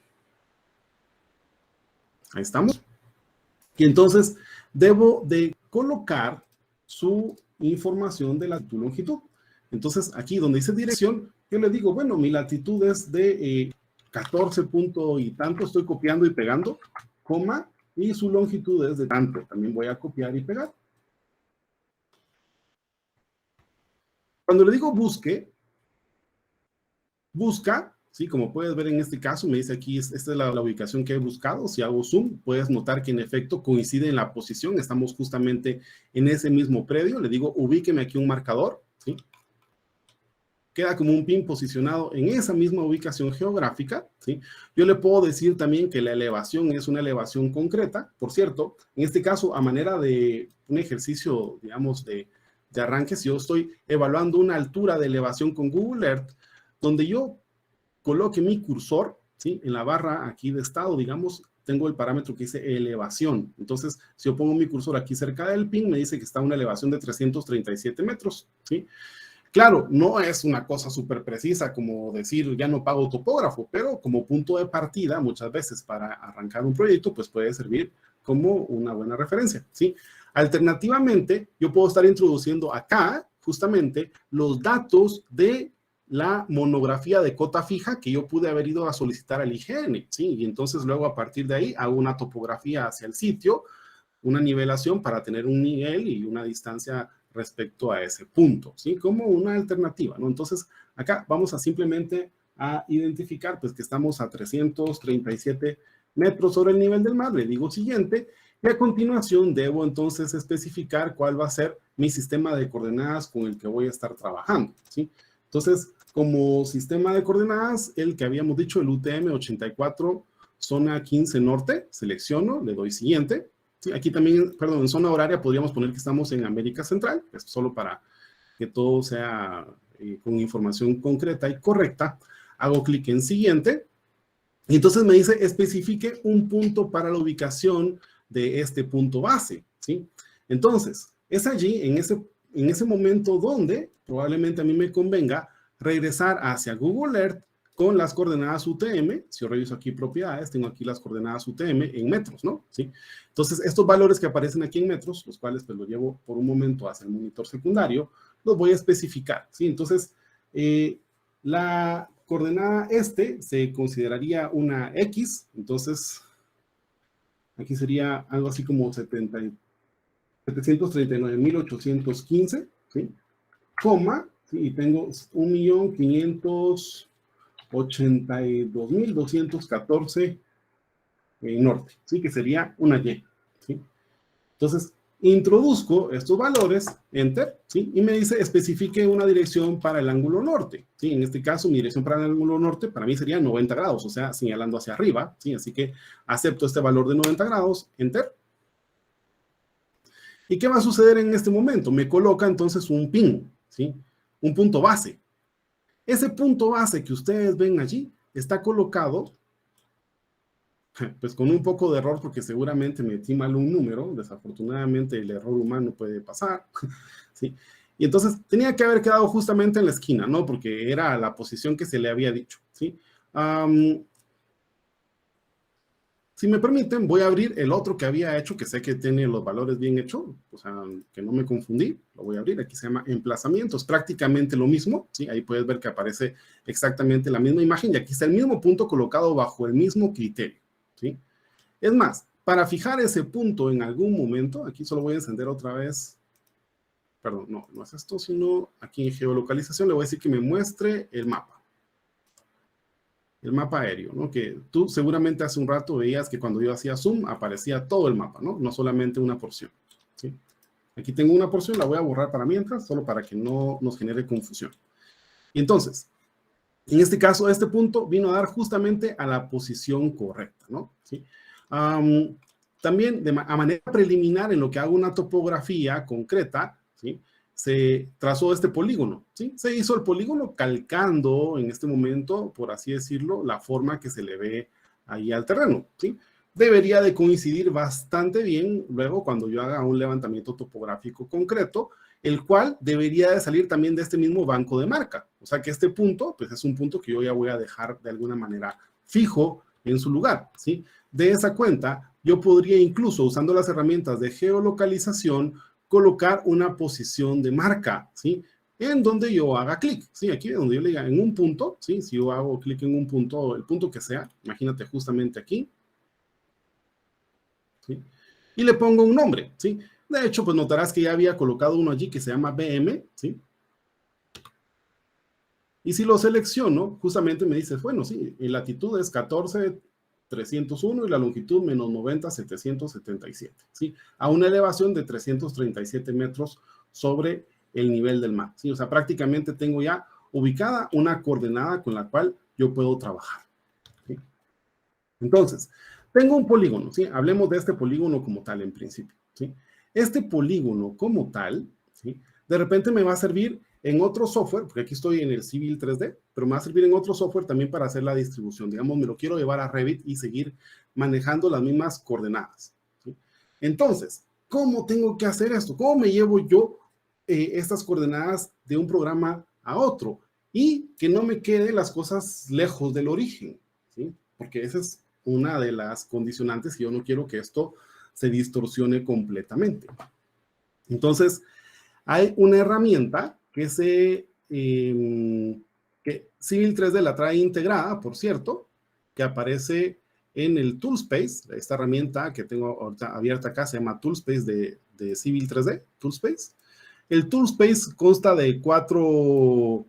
Ahí estamos. Y entonces debo de colocar su información de latitud y longitud. Entonces aquí donde dice dirección, yo le digo, bueno, mi latitud es de 14 punto y tanto, estoy copiando y pegando, coma, y su longitud es de tanto, también voy a copiar y pegar. Cuando le digo busque, busca, ¿sí? Como puedes ver en este caso, me dice aquí, esta es la ubicación que he buscado. Si hago zoom, puedes notar que en efecto coincide en la posición. Estamos justamente en ese mismo predio. Le digo, ubíqueme aquí un marcador, ¿sí? Queda como un pin posicionado en esa misma ubicación geográfica, ¿sí? Yo le puedo decir también que la elevación es una elevación concreta. Por cierto, en este caso, a manera de un ejercicio, digamos, de arranque, si yo estoy evaluando una altura de elevación con Google Earth, donde yo coloque mi cursor, ¿sí? En la barra aquí de estado, digamos, tengo el parámetro que dice elevación. Entonces, si yo pongo mi cursor aquí cerca del pin, me dice que está a una elevación de 337 metros, ¿sí? Claro, no es una cosa súper precisa como decir ya no pago topógrafo, pero como punto de partida, muchas veces para arrancar un proyecto, pues puede servir como una buena referencia, ¿sí? Alternativamente, yo puedo estar introduciendo acá justamente los datos de la monografía de cota fija que yo pude haber ido a solicitar al IGN, ¿sí? Y entonces luego a partir de ahí hago una topografía hacia el sitio, una nivelación para tener un nivel y una distancia respecto a ese punto, ¿sí? Como una alternativa, ¿no? Entonces, acá vamos a simplemente a identificar, pues, que estamos a 337 metros sobre el nivel del mar, le digo siguiente, y a continuación debo entonces especificar cuál va a ser mi sistema de coordenadas con el que voy a estar trabajando, ¿sí? Entonces, como sistema de coordenadas, el que habíamos dicho, el UTM 84, zona 15 norte, selecciono, le doy siguiente. Sí, aquí también, perdón, en zona horaria podríamos poner que estamos en América Central, es solo para que todo sea con información concreta y correcta. Hago clic en siguiente y entonces me dice especifique un punto para la ubicación de este punto base, ¿sí? Entonces, es allí, en ese momento donde probablemente a mí me convenga regresar hacia Google Earth con las coordenadas UTM. Si yo reviso aquí propiedades, tengo aquí las coordenadas UTM en metros, ¿no? ¿Sí? Entonces, estos valores que aparecen aquí en metros, los cuales pues los llevo por un momento hacia el monitor secundario, los voy a especificar, ¿sí? Entonces, la coordenada se consideraría una X, entonces aquí sería algo así como 739.815, ¿sí? Coma, ¿sí? Y tengo 1.582.214 norte, ¿sí? Que sería una Y, ¿sí? Entonces, introduzco estos valores, enter, ¿sí? Y me dice especifique una dirección para el ángulo norte, ¿sí? En este caso, mi dirección para el ángulo norte para mí sería 90 grados, o sea, señalando hacia arriba, ¿sí? Así que acepto este valor de 90 grados, enter. ¿Y qué va a suceder en este momento? Me coloca entonces un pin, ¿sí? Un punto base. Ese punto base que ustedes ven allí está colocado pues con un poco de error porque seguramente metí mal un número, desafortunadamente el error humano puede pasar, ¿sí? Y entonces tenía que haber quedado justamente en la esquina, ¿no? Porque era la posición que se le había dicho, ¿sí? Si me permiten, voy a abrir el otro que había hecho, que sé que tiene los valores bien hechos, o sea, que no me confundí. Lo voy a abrir, aquí se llama emplazamientos, prácticamente lo mismo, ¿sí? Ahí puedes ver que aparece exactamente la misma imagen y aquí está el mismo punto colocado bajo el mismo criterio, ¿sí? Es más, para fijar ese punto en algún momento, aquí solo voy a encender otra vez, perdón, no es esto, sino aquí en geolocalización le voy a decir que me muestre el mapa aéreo, ¿no? Que tú seguramente hace un rato veías que cuando yo hacía zoom aparecía todo el mapa, ¿no? No solamente una porción, ¿sí? Aquí tengo una porción, la voy a borrar para mientras, solo para que no nos genere confusión. Y entonces, en este caso, este punto vino a dar justamente a la posición correcta, ¿no? ¿Sí? También a manera preliminar, en lo que hago una topografía concreta, ¿sí? Se trazó este polígono, ¿sí? Se hizo el polígono calcando en este momento, por así decirlo, la forma que se le ve ahí al terreno, ¿sí? Debería de coincidir bastante bien luego cuando yo haga un levantamiento topográfico concreto, el cual debería de salir también de este mismo banco de marca. O sea que este punto, pues es un punto que yo ya voy a dejar de alguna manera fijo en su lugar, ¿sí? De esa cuenta, yo podría incluso, usando las herramientas de geolocalización, colocar una posición de marca, ¿sí? En donde yo haga clic, ¿sí? Aquí donde yo le diga en un punto, ¿sí? Si yo hago clic en un punto, el punto que sea, imagínate justamente aquí, ¿sí? Y le pongo un nombre, ¿sí? De hecho, pues notarás que ya había colocado uno allí que se llama BM, ¿sí? Y si lo selecciono, justamente me dice, bueno, sí, la latitud es 14,301 y la longitud menos 90,777, ¿sí? A una elevación de 337 metros sobre el nivel del mar, ¿sí? O sea, prácticamente tengo ya ubicada una coordenada con la cual yo puedo trabajar, ¿sí? Entonces, tengo un polígono, ¿sí? Hablemos de este polígono como tal en principio, ¿sí? Este polígono como tal, ¿sí? De repente me va a servir en otro software, porque aquí estoy en el Civil 3D, pero me va a servir en otro software también para hacer la distribución. Digamos, me lo quiero llevar a Revit y seguir manejando las mismas coordenadas, ¿sí? Entonces, ¿cómo tengo que hacer esto? ¿Cómo me llevo yo estas coordenadas de un programa a otro? Y que no me queden las cosas lejos del origen, ¿sí? Porque esa es una de las condicionantes y yo no quiero que esto se distorsione completamente. Entonces, hay una herramienta que que Civil 3D la trae integrada, por cierto, que aparece en el Toolspace. Esta herramienta que tengo ahorita abierta acá se llama Toolspace de Civil 3D, Toolspace. El Toolspace consta de 4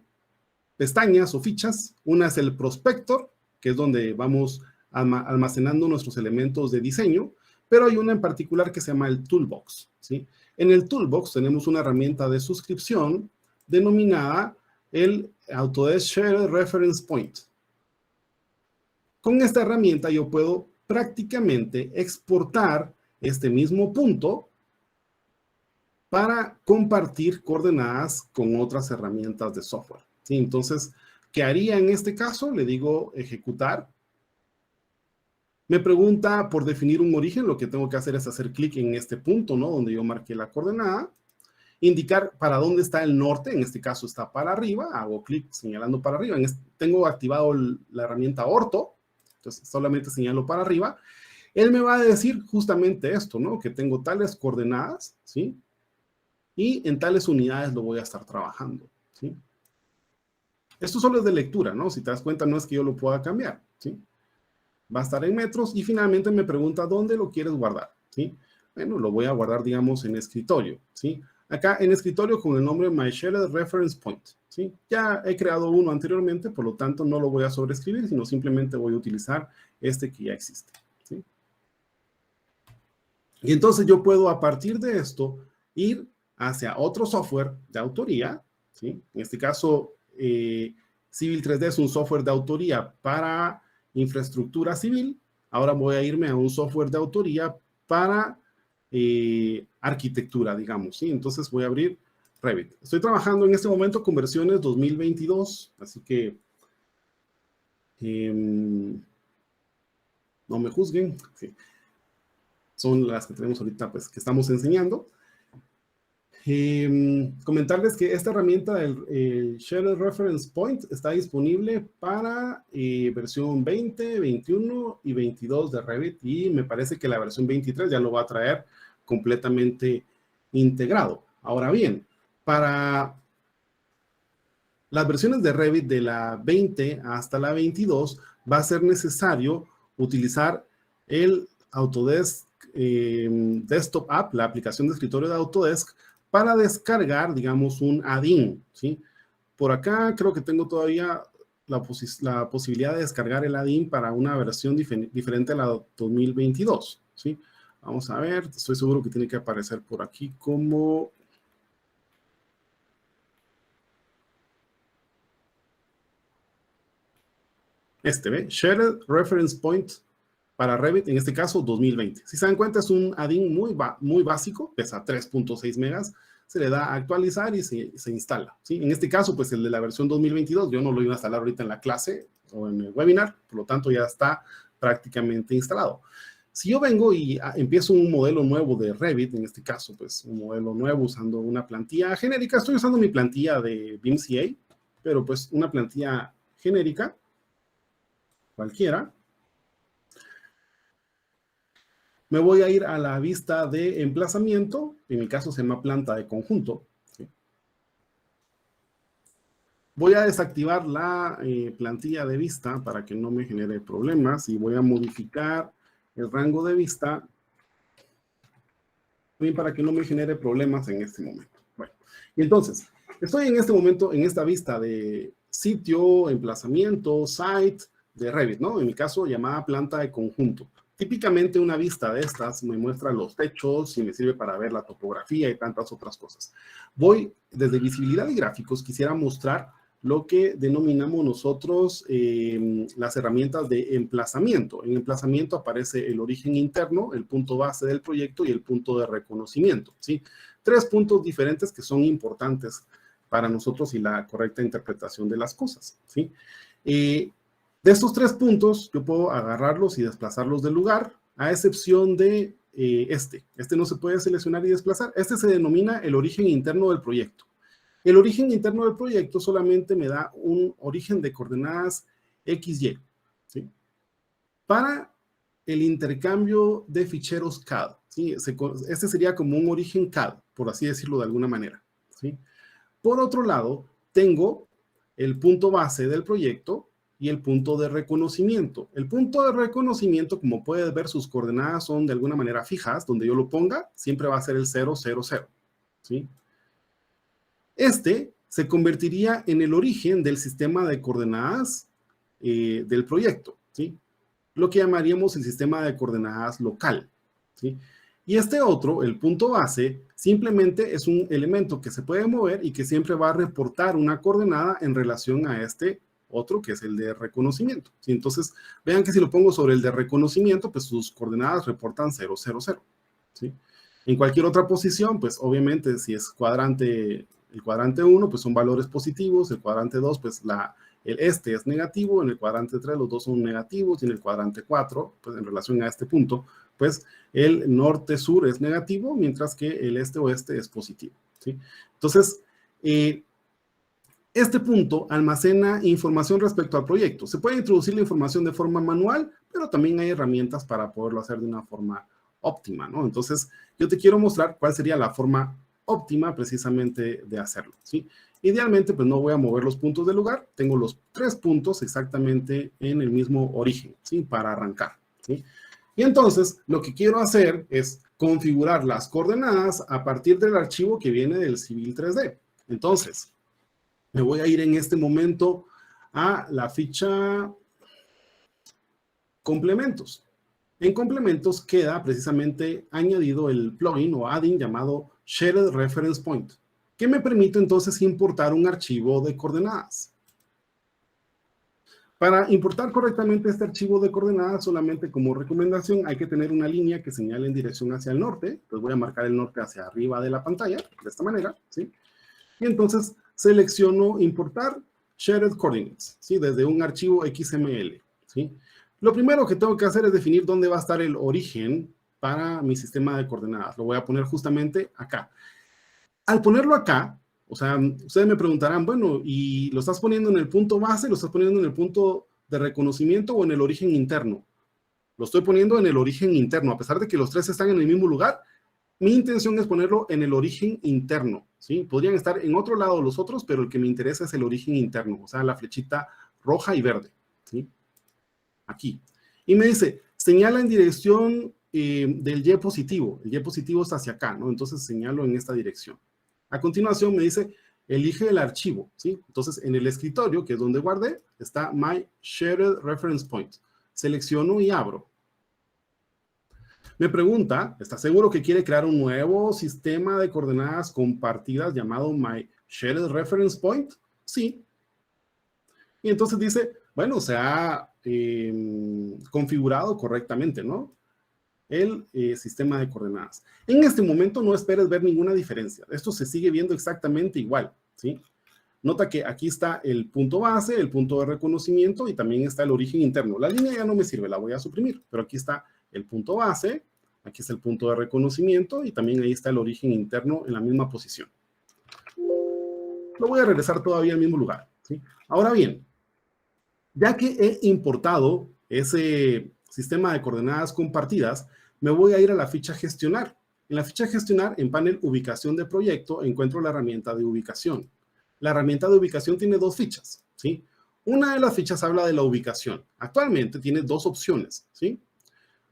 pestañas o fichas. Una es el Prospector, que es donde vamos almacenando nuestros elementos de diseño, pero hay una en particular que se llama el Toolbox, ¿sí? En el Toolbox tenemos una herramienta de suscripción denominada el Autodesk Shared Reference Point. Con esta herramienta yo puedo prácticamente exportar este mismo punto para compartir coordenadas con otras herramientas de software, ¿sí? Entonces, ¿qué haría en este caso? Le digo ejecutar. Me pregunta por definir un origen. Lo que tengo que hacer es hacer clic en este punto, ¿no? Donde yo marqué la coordenada. Indicar para dónde está el norte. En este caso está para arriba. Hago clic señalando para arriba. Tengo activado la herramienta orto. Entonces, solamente señalo para arriba. Él me va a decir justamente esto, ¿no? Que tengo tales coordenadas, ¿sí? Y en tales unidades lo voy a estar trabajando, ¿sí? Esto solo es de lectura, ¿no? Si te das cuenta, no es que yo lo pueda cambiar, ¿sí? Va a estar en metros y finalmente me pregunta dónde lo quieres guardar, ¿sí? Bueno, lo voy a guardar, digamos, en escritorio, ¿sí? Acá en escritorio con el nombre My Shared Reference Point, ¿sí? Ya he creado uno anteriormente, por lo tanto no lo voy a sobreescribir, sino simplemente voy a utilizar este que ya existe, ¿sí? Y entonces yo puedo a partir de esto ir hacia otro software de autoría, ¿sí? En este caso, Civil 3D es un software de autoría para infraestructura civil. Ahora voy a irme a un software de autoría para arquitectura, digamos, ¿sí? Entonces voy a abrir Revit. Estoy trabajando en este momento con versiones 2022, así que no me juzguen. Sí. Son las que tenemos ahorita, pues, que estamos enseñando. comentarles que esta herramienta del Shared Reference Point está disponible para versión 20, 21 y 22 de Revit, y me parece que la versión 23 ya lo va a traer completamente integrado. Ahora bien, para las versiones de Revit de la 20 hasta la 22 va a ser necesario utilizar el Autodesk Desktop App, la aplicación de escritorio de Autodesk, para descargar, digamos, un add-in, ¿sí? Por acá creo que tengo todavía la posibilidad de descargar el add-in para una versión diferente a la 2022, ¿sí? Vamos a ver, estoy seguro que tiene que aparecer por aquí como... ¿ve? Shared Reference Point para Revit, en este caso 2020. Si se dan cuenta, es un add-in muy básico, pesa 3.6 megas, se le da a actualizar y se instala, ¿sí? En este caso, pues el de la versión 2022, yo no lo iba a instalar ahorita en la clase o en el webinar, por lo tanto ya está prácticamente instalado. Si yo vengo y empiezo un modelo nuevo de Revit, en este caso, pues un modelo nuevo usando una plantilla genérica, estoy usando mi plantilla de BIM-CA, pero pues una plantilla genérica, cualquiera. Me voy a ir a la vista de emplazamiento, en mi caso se llama planta de conjunto, ¿sí? Voy a desactivar la plantilla de vista para que no me genere problemas y voy a modificar el rango de vista bien para que no me genere problemas en este momento. Bueno, y entonces, estoy en este momento en esta vista de sitio, emplazamiento, site de Revit, ¿no? En mi caso, llamada planta de conjunto. Típicamente una vista de estas me muestra los techos y me sirve para ver la topografía y tantas otras cosas. Voy desde visibilidad y gráficos, quisiera mostrar lo que denominamos nosotros las herramientas de emplazamiento. En emplazamiento aparece el origen interno, el punto base del proyecto y el punto de reconocimiento, ¿sí? 3 puntos diferentes que son importantes para nosotros y la correcta interpretación de las cosas, ¿sí? De estos 3 puntos, yo puedo agarrarlos y desplazarlos del lugar, a excepción de este. Este no se puede seleccionar y desplazar. Este se denomina el origen interno del proyecto. El origen interno del proyecto solamente me da un origen de coordenadas XY, ¿sí? Para el intercambio de ficheros CAD, ¿sí? Este sería como un origen CAD, por así decirlo de alguna manera, ¿sí? Por otro lado, tengo el punto base del proyecto y el punto de reconocimiento. El punto de reconocimiento, como puedes ver, sus coordenadas son de alguna manera fijas. Donde yo lo ponga, siempre va a ser el 0, 0, 0, ¿sí? Este se convertiría en el origen del sistema de coordenadas del proyecto, ¿sí? Lo que llamaríamos el sistema de coordenadas local, ¿sí? Y este otro, el punto base, simplemente es un elemento que se puede mover y que siempre va a reportar una coordenada en relación a este otro, que es el de reconocimiento, ¿sí? Entonces, vean que si lo pongo sobre el de reconocimiento, pues sus coordenadas reportan 0, 0, 0, ¿sí? En cualquier otra posición, pues obviamente si es cuadrante, el cuadrante 1, pues son valores positivos, el cuadrante 2, pues el este es negativo, en el cuadrante 3 los dos son negativos, y en el cuadrante 4, pues en relación a este punto, pues el norte-sur es negativo, mientras que el este-oeste es positivo, ¿sí? Entonces, este punto almacena información respecto al proyecto. Se puede introducir la información de forma manual, pero también hay herramientas para poderlo hacer de una forma óptima, ¿no? Entonces, yo te quiero mostrar cuál sería la forma óptima precisamente de hacerlo, ¿sí? Idealmente, pues no voy a mover los puntos del lugar. Tengo los 3 puntos exactamente en el mismo origen, ¿sí? Para arrancar, ¿sí? Y entonces, lo que quiero hacer es configurar las coordenadas a partir del archivo que viene del Civil 3D. Entonces, me voy a ir en este momento a la ficha complementos. En complementos queda precisamente añadido el plugin o add-in llamado Shared Reference Point, que me permite entonces importar un archivo de coordenadas. Para importar correctamente este archivo de coordenadas, solamente como recomendación, hay que tener una línea que señale en dirección hacia el norte. Entonces voy a marcar el norte hacia arriba de la pantalla, de esta manera, ¿sí? Y entonces selecciono importar Shared Coordinates, ¿sí? Desde un archivo XML, ¿sí? Lo primero que tengo que hacer es definir dónde va a estar el origen para mi sistema de coordenadas. Lo voy a poner justamente acá. Al ponerlo acá, o sea, ustedes me preguntarán, bueno, ¿y lo estás poniendo en el punto base, lo estás poniendo en el punto de reconocimiento o en el origen interno? Lo estoy poniendo en el origen interno, a pesar de que los tres están en el mismo lugar. Mi intención es ponerlo en el origen interno, ¿sí? Podrían estar en otro lado los otros, pero el que me interesa es el origen interno, o sea, la flechita roja y verde, ¿sí? Aquí. Y me dice, señala en dirección del Y positivo. El Y positivo está hacia acá, ¿no? Entonces señalo en esta dirección. A continuación me dice, elige el archivo, ¿sí? Entonces en el escritorio, que es donde guardé, está My Shared Reference Point. Selecciono y abro. Me pregunta, ¿está seguro que quiere crear un nuevo sistema de coordenadas compartidas llamado My Shared Reference Point? Sí. Y entonces dice, bueno, se ha configurado correctamente, ¿no? El sistema de coordenadas. En este momento no esperes ver ninguna diferencia. Esto se sigue viendo exactamente igual, ¿sí? Nota que aquí está el punto base, el punto de reconocimiento y también está el origen interno. La línea ya no me sirve, la voy a suprimir, pero aquí está el punto base, aquí está el punto de reconocimiento y también ahí está el origen interno en la misma posición. Lo voy a regresar todavía al mismo lugar, ¿sí? Ahora bien, ya que he importado ese sistema de coordenadas compartidas, me voy a ir a la ficha gestionar. En la ficha gestionar, en panel ubicación de proyecto, encuentro la herramienta de ubicación. La herramienta de ubicación tiene dos fichas, ¿sí? Una de las fichas habla de la ubicación. Actualmente tiene dos opciones, ¿sí?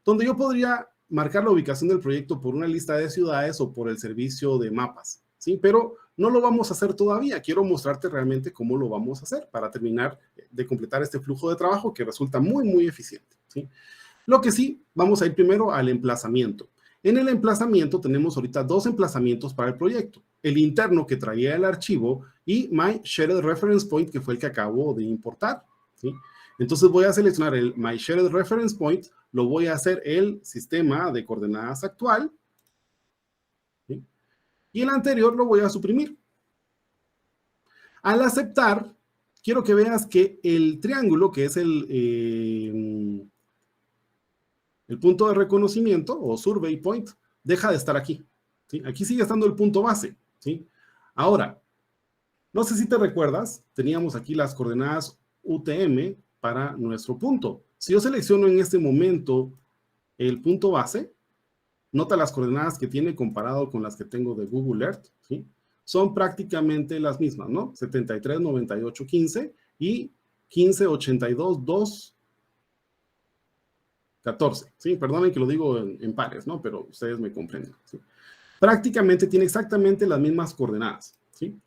Donde yo podría marcar la ubicación del proyecto por una lista de ciudades o por el servicio de mapas, ¿sí? Pero no lo vamos a hacer todavía. Quiero mostrarte realmente cómo lo vamos a hacer para terminar de completar este flujo de trabajo que resulta muy, muy eficiente, ¿sí? Lo que sí, vamos a ir primero al emplazamiento. En el emplazamiento tenemos ahorita dos emplazamientos para el proyecto. El interno que traía el archivo y My Shared Reference Point, que fue el que acabo de importar, ¿sí? Entonces voy a seleccionar el My Shared Reference Point, lo voy a hacer el sistema de coordenadas actual, ¿sí? Y el anterior lo voy a suprimir. Al aceptar, quiero que veas que el triángulo, que es el punto de reconocimiento o survey point, deja de estar aquí, ¿sí? Aquí sigue estando el punto base, ¿sí? Ahora, no sé si te recuerdas, teníamos aquí las coordenadas UTM para nuestro punto. Si yo selecciono en este momento el punto base, nota las coordenadas que tiene comparado con las que tengo de Google Earth, ¿sí? Son prácticamente las mismas, ¿no? 73, 98, 15 y 15, 82, 2, 14, ¿sí? Perdonen que lo digo en pares, ¿no? Pero ustedes me comprenden, ¿sí? Prácticamente tiene exactamente las mismas coordenadas, ¿sí?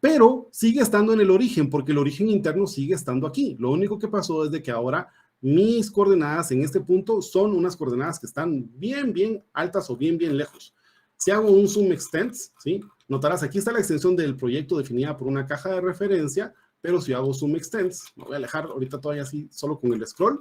Pero sigue estando en el origen, porque el origen interno sigue estando aquí. Lo único que pasó es de que ahora mis coordenadas en este punto son unas coordenadas que están bien, bien altas o bien, bien lejos. Si hago un zoom extends, ¿sí? Notarás, aquí está la extensión del proyecto definida por una caja de referencia, pero si hago zoom extends, me voy a alejar ahorita todavía así, solo con el scroll.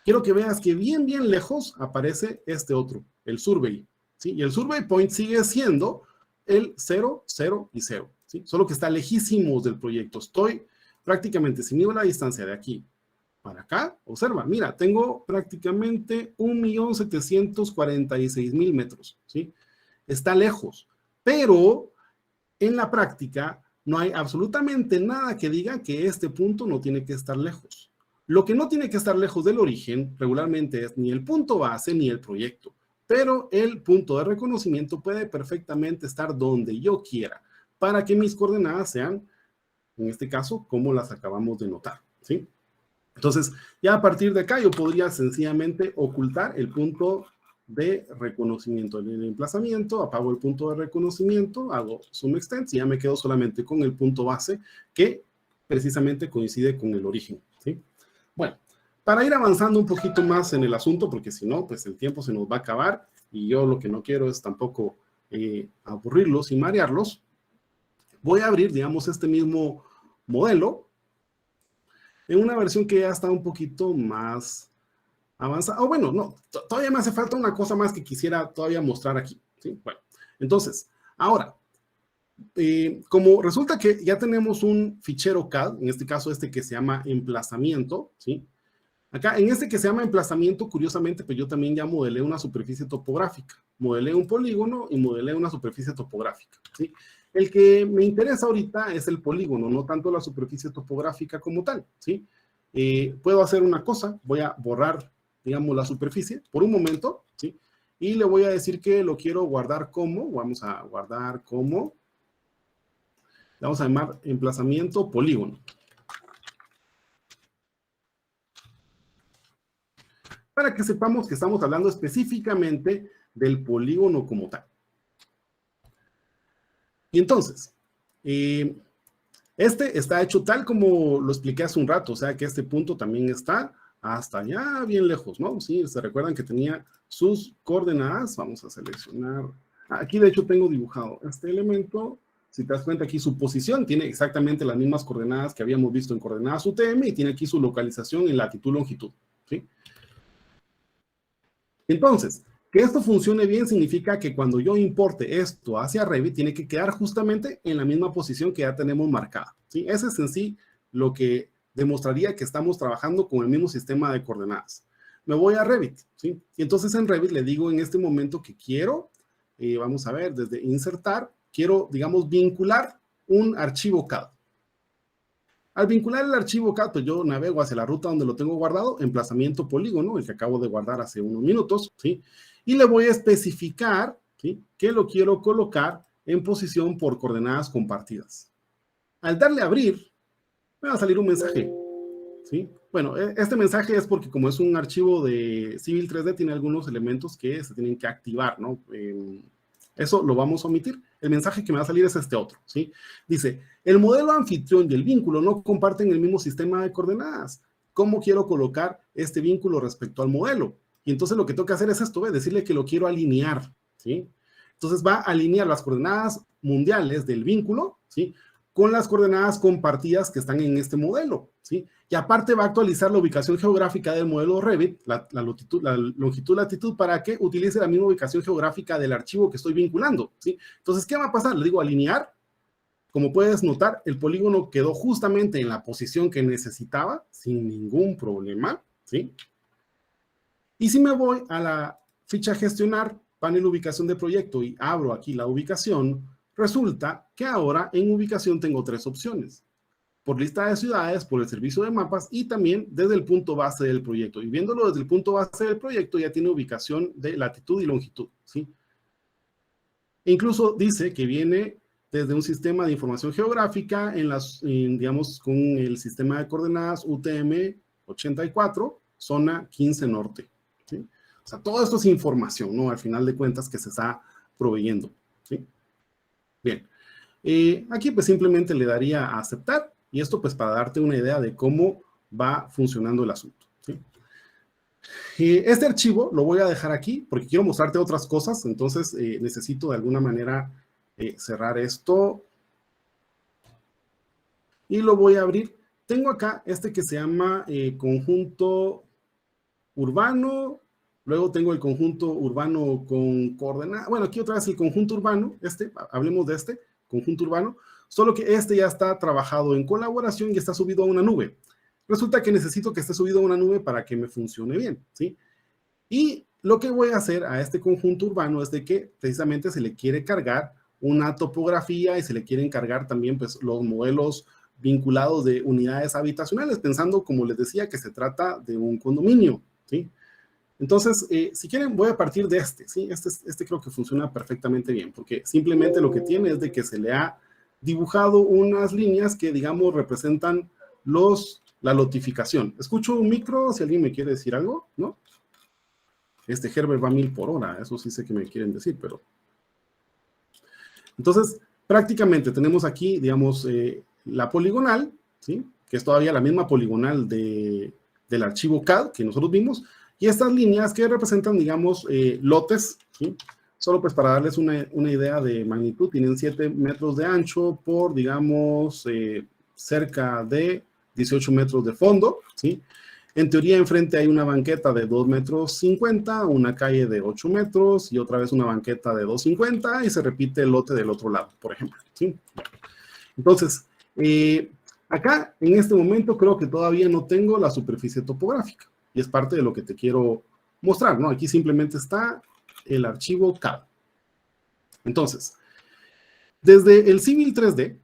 Quiero que veas que bien, bien lejos aparece este otro, el survey, ¿sí? Y el survey point sigue siendo el 0, 0 y 0, ¿sí? Solo que está lejísimos del proyecto. Estoy prácticamente, si mido la distancia de aquí para acá, observa, mira, tengo prácticamente 1.746.000 metros, ¿sí? Está lejos, pero en la práctica no hay absolutamente nada que diga que este punto no tiene que estar lejos. Lo que no tiene que estar lejos del origen regularmente es ni el punto base ni el proyecto, pero el punto de reconocimiento puede perfectamente estar donde yo quiera para que mis coordenadas sean, en este caso, como las acabamos de notar, ¿sí? Entonces, ya a partir de acá yo podría sencillamente ocultar el punto de reconocimiento del emplazamiento, apago el punto de reconocimiento, hago zoom extend y ya me quedo solamente con el punto base que precisamente coincide con el origen, ¿sí? Bueno, para ir avanzando un poquito más en el asunto, porque si no, pues el tiempo se nos va a acabar y yo lo que no quiero es tampoco aburrirlos y marearlos, voy a abrir, digamos, este mismo modelo en una versión que ya está un poquito más avanzada. O bueno, no, todavía me hace falta una cosa más que quisiera todavía mostrar aquí, ¿sí? Bueno, entonces, ahora, como resulta que ya tenemos un fichero CAD, en este caso este que se llama emplazamiento, ¿sí? Acá, en este que se llama emplazamiento, curiosamente, pues yo también ya modelé una superficie topográfica. Modelé un polígono y modelé una superficie topográfica, ¿sí? El que me interesa ahorita es el polígono, no tanto la superficie topográfica como tal, ¿sí? Puedo hacer una cosa, voy a borrar, digamos, la superficie por un momento, ¿sí? Y le voy a decir que lo quiero guardar como, vamos a guardar como, le vamos a llamar emplazamiento polígono. Para que sepamos que estamos hablando específicamente del polígono como tal. Y entonces, este está hecho tal como lo expliqué hace un rato, o sea que este punto también está hasta allá bien lejos, ¿no? Sí, se recuerdan que tenía sus coordenadas, vamos a seleccionar, aquí de hecho tengo dibujado este elemento, si te das cuenta aquí su posición tiene exactamente las mismas coordenadas que habíamos visto en coordenadas UTM y tiene aquí su localización en latitud, longitud, ¿sí? Entonces, que esto funcione bien significa que cuando yo importe esto hacia Revit, tiene que quedar justamente en la misma posición que ya tenemos marcada, ¿sí? Ese es en sí lo que demostraría que estamos trabajando con el mismo sistema de coordenadas. Me voy a Revit, ¿sí? Y entonces en Revit le digo en este momento que quiero, vamos a ver, desde insertar, quiero, digamos, vincular un archivo CAD. Al vincular el archivo CAD, pues yo navego hacia la ruta donde lo tengo guardado, emplazamiento polígono, el que acabo de guardar hace unos minutos, ¿sí? Y le voy a especificar, ¿sí?, que lo quiero colocar en posición por coordenadas compartidas. Al darle a abrir, me va a salir un mensaje, ¿sí? Bueno, este mensaje es porque como es un archivo de Civil 3D, tiene algunos elementos que se tienen que activar, ¿no? Eso lo vamos a omitir. El mensaje que me va a salir es este otro, ¿sí? Dice, el modelo anfitrión y el vínculo no comparten el mismo sistema de coordenadas. ¿Cómo quiero colocar este vínculo respecto al modelo? Y entonces lo que tengo que hacer es esto, ¿ve? Decirle que lo quiero alinear, ¿sí? Entonces va a alinear las coordenadas mundiales del vínculo, ¿sí?, con las coordenadas compartidas que están en este modelo, ¿sí? Y aparte va a actualizar la ubicación geográfica del modelo Revit, la longitud, latitud, para que utilice la misma ubicación geográfica del archivo que estoy vinculando, ¿sí? Entonces, ¿qué va a pasar? Le digo alinear. Como puedes notar, el polígono quedó justamente en la posición que necesitaba, sin ningún problema, ¿sí? Y si me voy a la ficha gestionar, panel ubicación de proyecto y abro aquí la ubicación, resulta que ahora en ubicación tengo tres opciones. Por lista de ciudades, por el servicio de mapas y también desde el punto base del proyecto. Y viéndolo desde el punto base del proyecto ya tiene ubicación de latitud y longitud, ¿sí? E incluso dice que viene desde un sistema de información geográfica digamos, con el sistema de coordenadas UTM 84, zona 15 norte, ¿sí? O sea, todo esto es información, ¿no? Al final de cuentas que se está proveyendo, ¿sí? Bien, aquí pues simplemente le daría a aceptar y esto pues para darte una idea de cómo va funcionando el asunto, ¿sí? Este archivo lo voy a dejar aquí porque quiero mostrarte otras cosas, entonces necesito de alguna manera cerrar esto y lo voy a abrir. Tengo acá este que se llama conjunto urbano, luego tengo el conjunto urbano con coordenadas, bueno, aquí otra vez el conjunto urbano, hablemos de este, conjunto urbano, solo que este ya está trabajado en colaboración y está subido a una nube. Resulta que necesito que esté subido a una nube para que me funcione bien, ¿sí? Y lo que voy a hacer a este conjunto urbano es de que precisamente se le quiere cargar una topografía y se le quieren cargar también pues los modelos vinculados de unidades habitacionales, pensando, como les decía, que se trata de un condominio, ¿sí? Entonces, si quieren, voy a partir de ¿sí? Este creo que funciona perfectamente bien, porque simplemente lo que tiene es de que se le ha dibujado unas líneas que, digamos, representan la lotificación. Escucho un micro, si alguien me quiere decir algo, ¿no? Herbert va a 1000 por hora, eso sí sé que me quieren decir, pero... Entonces, prácticamente tenemos aquí, digamos, la poligonal, ¿sí?, que es todavía la misma poligonal del archivo CAD que nosotros vimos, y estas líneas que representan, digamos, lotes, ¿sí? Solo pues para darles una idea de magnitud, tienen 7 metros de ancho por, digamos, cerca de 18 metros de fondo, ¿sí? En teoría, enfrente hay una banqueta de 2,50 metros, una calle de 8 metros y otra vez una banqueta de 2,50 y se repite el lote del otro lado, por ejemplo, ¿sí? Entonces, acá, en este momento, creo que todavía no tengo la superficie topográfica. Y es parte de lo que te quiero mostrar, ¿no? Aquí simplemente está el archivo CAD. Entonces, desde el Civil 3D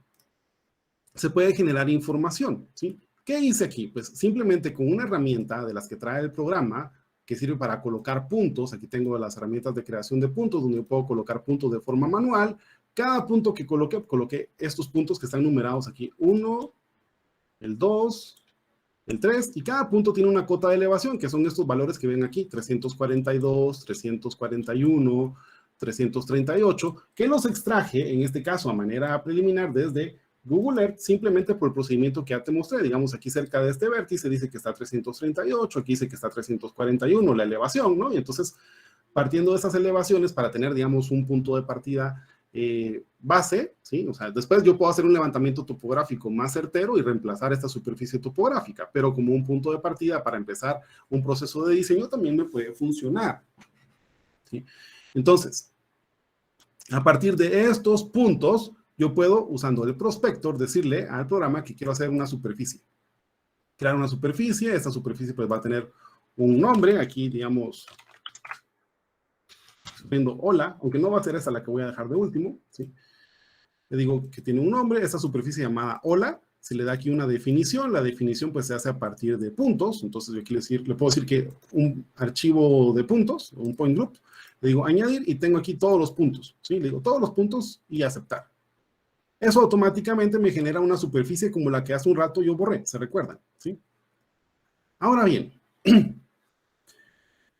se puede generar información, ¿sí? ¿Qué hice aquí? Pues simplemente con una herramienta de las que trae el programa, que sirve para colocar puntos. Aquí tengo las herramientas de creación de puntos, donde yo puedo colocar puntos de forma manual. Cada punto que coloqué estos puntos que están numerados aquí. 1, el 2, el 3, y cada punto tiene una cota de elevación, que son estos valores que ven aquí, 342, 341, 338, que los extraje, en este caso, a manera preliminar desde Google Earth, simplemente por el procedimiento que ya te mostré. Digamos, aquí cerca de este vértice dice que está 338, aquí dice que está 341, la elevación, ¿no? Y entonces, partiendo de esas elevaciones, para tener, digamos, un punto de partida base, ¿sí? O sea, después yo puedo hacer un levantamiento topográfico más certero y reemplazar esta superficie topográfica, pero como un punto de partida para empezar un proceso de diseño también me puede funcionar, ¿sí? Entonces, a partir de estos puntos, yo puedo, usando el prospector, decirle al programa que quiero hacer una superficie. Crear una superficie, esta superficie pues va a tener un nombre, aquí digamos, viendo hola, aunque no va a ser esta la que voy a dejar de último, ¿sí? Le digo que tiene un nombre, esta superficie llamada hola, se le da aquí una definición, la definición pues se hace a partir de puntos. Entonces yo quiero decir, le puedo decir que un archivo de puntos, un point group, le digo añadir y tengo aquí todos los puntos, ¿sí? Le digo todos los puntos y aceptar. Eso automáticamente me genera una superficie como la que hace un rato yo borré, ¿se recuerdan? ¿Sí? Ahora bien,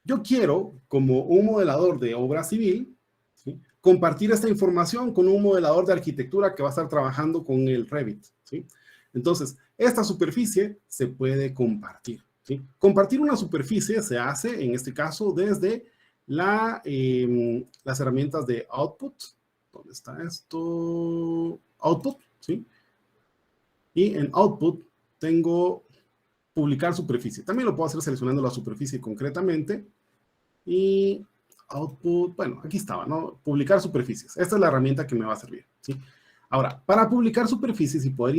yo quiero, como un modelador de obra civil, ¿sí?, compartir esta información con un modelador de arquitectura que va a estar trabajando con el Revit, ¿sí? Entonces, esta superficie se puede compartir, ¿sí? Compartir una superficie se hace, en este caso, desde las herramientas de Output. ¿Dónde está esto? Output, ¿sí? Y en Output tengo publicar superficie. También lo puedo hacer seleccionando la superficie concretamente. Y output, bueno, aquí estaba, ¿no? Publicar superficies. Esta es la herramienta que me va a servir, ¿sí? Ahora, para publicar superficies y poder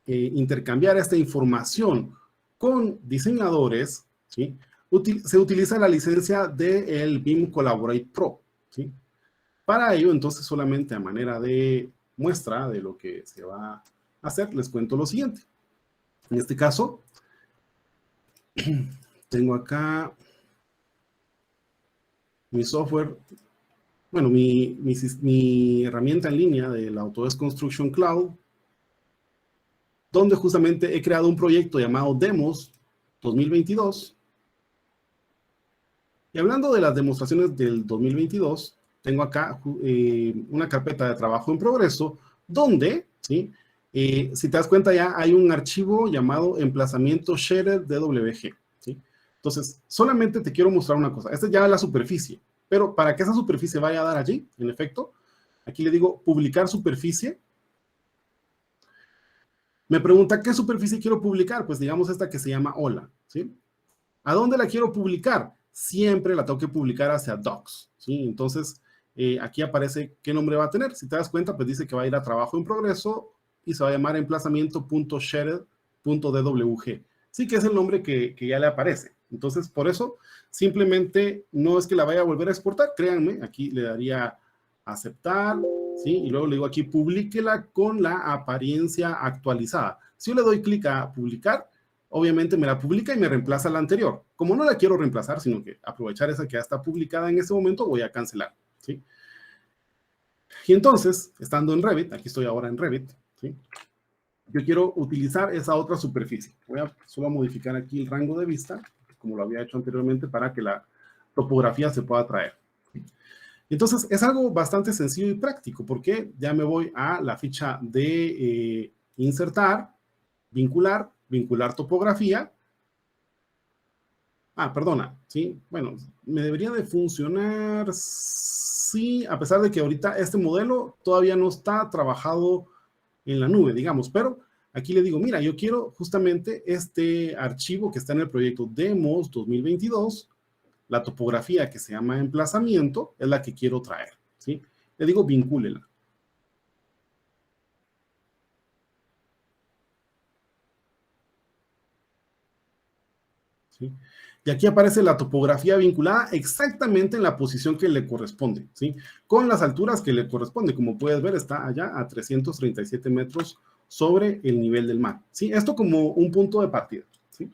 intercambiar esta información con diseñadores, ¿sí?, se utiliza la licencia del BIM Collaborate Pro, ¿sí? Para ello, entonces, solamente a manera de muestra de lo que se va a hacer, les cuento lo siguiente. En este caso, tengo acá mi software, bueno, mi herramienta en línea de la Autodesk Construction Cloud, donde justamente he creado un proyecto llamado Demos 2022. Y hablando de las demostraciones del 2022, tengo acá una carpeta de trabajo en progreso, donde, ¿sí?, si te das cuenta ya hay un archivo llamado emplazamiento shared DWG, ¿sí? Entonces, solamente te quiero mostrar una cosa. Esta es ya la superficie, pero para que esa superficie vaya a dar allí, en efecto, aquí le digo publicar superficie. Me pregunta qué superficie quiero publicar. Pues digamos esta que se llama hola, ¿sí? ¿A dónde la quiero publicar? Siempre la tengo que publicar hacia Docs, ¿sí? Entonces, aquí aparece qué nombre va a tener. Si te das cuenta, pues dice que va a ir a trabajo en progreso y se va a llamar emplazamiento.shared.dwg. Sí, que es el nombre que ya le aparece. Entonces, por eso, simplemente no es que la vaya a volver a exportar. Créanme, aquí le daría aceptar, ¿sí? Y luego le digo aquí, publíquela con la apariencia actualizada. Si yo le doy clic a publicar, obviamente me la publica y me reemplaza la anterior. Como no la quiero reemplazar, sino que aprovechar esa que ya está publicada en este momento, voy a cancelar, ¿sí? Y entonces, estando en Revit, aquí estoy ahora en Revit, ¿sí?, yo quiero utilizar esa otra superficie. Voy a solo modificar aquí el rango de vista, como lo había hecho anteriormente, para que la topografía se pueda traer. Entonces, es algo bastante sencillo y práctico, porque ya me voy a la ficha de insertar, vincular topografía. Perdona, ¿sí? Bueno, me debería de funcionar, sí, a pesar de que ahorita este modelo todavía no está trabajado en la nube, digamos, pero aquí le digo, mira, yo quiero justamente este archivo que está en el proyecto Demos 2022, la topografía que se llama emplazamiento, es la que quiero traer, ¿sí? Le digo, vincúlela. ¿sí? Y aquí aparece la topografía vinculada exactamente en la posición que le corresponde, ¿sí? Con las alturas que le corresponde. Como puedes ver, está allá a 337 metros sobre el nivel del mar, ¿sí? Esto como un punto de partida, ¿sí?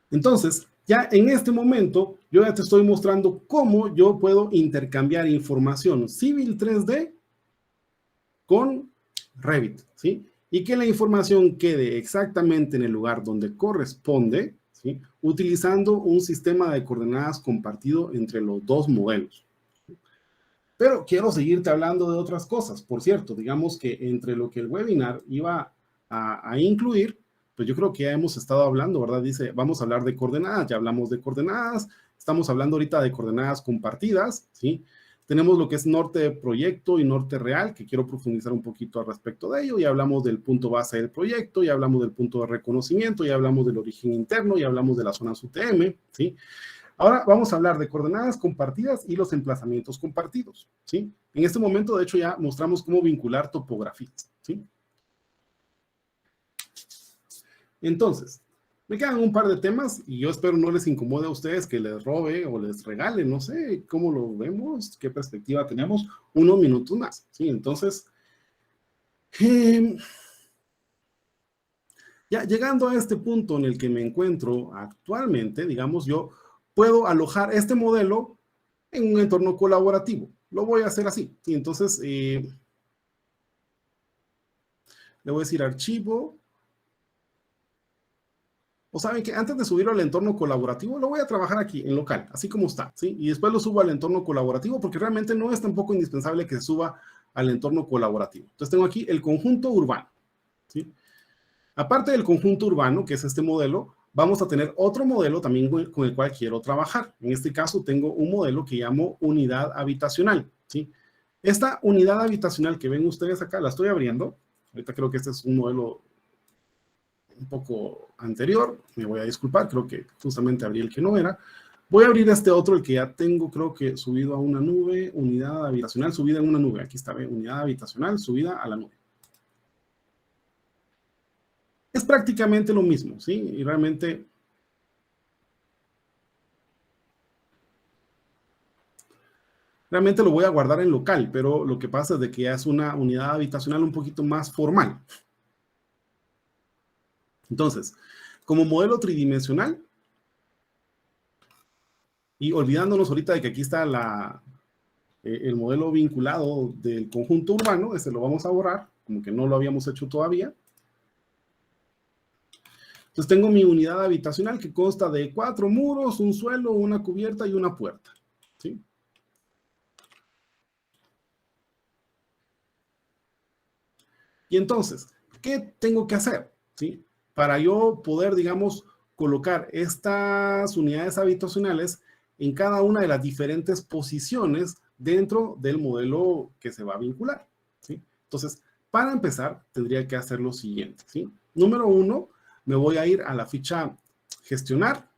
Entonces, ya en este momento, yo ya te estoy mostrando cómo yo puedo intercambiar información Civil 3D con Revit, ¿sí? Y que la información quede exactamente en el lugar donde corresponde, ¿sí? Utilizando un sistema de coordenadas compartido entre los dos modelos. Pero quiero seguirte hablando de otras cosas. Por cierto, digamos que entre lo que el webinar iba a incluir, pues yo creo que ya hemos estado hablando, ¿verdad? Dice, vamos a hablar de coordenadas, ya hablamos de coordenadas, estamos hablando ahorita de coordenadas compartidas, ¿sí? Tenemos lo que es norte de proyecto y norte real, que quiero profundizar un poquito al respecto de ello. Ya hablamos del punto base del proyecto, ya hablamos del punto de reconocimiento, ya hablamos del origen interno, ya hablamos de las zonas UTM, ¿sí? Ahora vamos a hablar de coordenadas compartidas y los emplazamientos compartidos, ¿sí? En este momento, de hecho, ya mostramos cómo vincular topografías, ¿sí? Entonces, me quedan un par de temas y yo espero no les incomode a ustedes que les robe o les regale, no sé cómo lo vemos, qué perspectiva tenemos, unos minutos más, ¿sí? Entonces, eh, ya llegando a este punto en el que me encuentro actualmente, digamos, yo puedo alojar este modelo en un entorno colaborativo. Lo voy a hacer así. Y entonces, le voy a decir archivo. O saben que antes de subirlo al entorno colaborativo, lo voy a trabajar aquí en local, así como está, ¿sí? Y después lo subo al entorno colaborativo porque realmente no es tampoco indispensable que se suba al entorno colaborativo. Entonces tengo aquí el conjunto urbano, ¿sí? Aparte del conjunto urbano, que es este modelo, vamos a tener otro modelo también con el cual quiero trabajar. En este caso tengo un modelo que llamo unidad habitacional, ¿sí? Esta unidad habitacional que ven ustedes acá, la estoy abriendo. Ahorita creo que este es un modelo un poco anterior, me voy a disculpar, creo que justamente abrí el que no era. Voy a abrir este otro, el que ya tengo, creo que subido a una nube, unidad habitacional, subida en una nube. Aquí está, ¿ve? Unidad habitacional, subida a la nube. Es prácticamente lo mismo, ¿sí? Y realmente lo voy a guardar en local, pero lo que pasa es de que ya es una unidad habitacional un poquito más formal. Entonces, como modelo tridimensional, y olvidándonos ahorita de que aquí está el modelo vinculado del conjunto urbano, ese lo vamos a borrar, como que no lo habíamos hecho todavía. Entonces tengo mi unidad habitacional que consta de 4 muros, un suelo, una cubierta y una puerta, ¿sí? Y entonces, ¿qué tengo que hacer? ¿Sí? Para yo poder, digamos, colocar estas unidades habitacionales en cada una de las diferentes posiciones dentro del modelo que se va a vincular, ¿sí? Entonces, para empezar, tendría que hacer lo siguiente, ¿sí? Número 1, me voy a ir a la ficha gestionar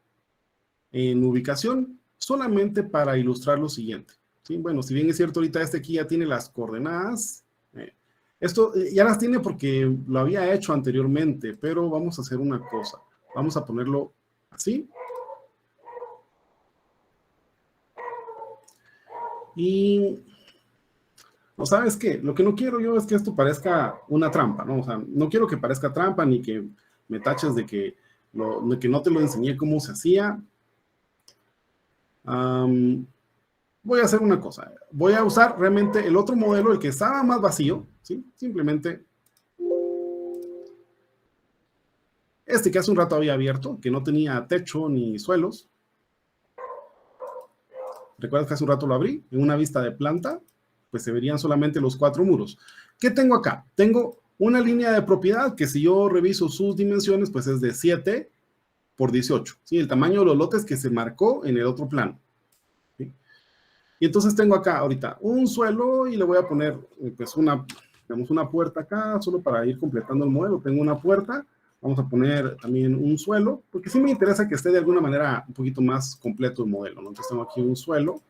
en ubicación solamente para ilustrar lo siguiente, ¿sí? Bueno, si bien es cierto, ahorita este aquí ya tiene las coordenadas, esto ya las tiene porque lo había hecho anteriormente, pero vamos a hacer una cosa. Vamos a ponerlo así. Y, ¿no sabes qué? Lo que no quiero yo es que esto parezca una trampa, ¿no? O sea, no quiero que parezca trampa ni que me taches de que no te lo enseñé cómo se hacía. Voy a hacer una cosa. Voy a usar realmente el otro modelo, el que estaba más vacío, ¿sí? Simplemente este que hace un rato había abierto, que no tenía techo ni suelos. ¿Recuerdas que hace un rato lo abrí? En una vista de planta, pues se verían solamente los 4 muros. ¿Qué tengo acá? Tengo una línea de propiedad que si yo reviso sus dimensiones, pues es de 7 por 18. ¿Sí? El tamaño de los lotes que se marcó en el otro plano. ¿Sí? Y entonces tengo acá ahorita un suelo y le voy a poner pues digamos, una puerta acá, solo para ir completando el modelo. Tengo una puerta, vamos a poner también un suelo, porque sí me interesa que esté de alguna manera un poquito más completo el modelo, ¿no? Entonces tengo aquí un suelo.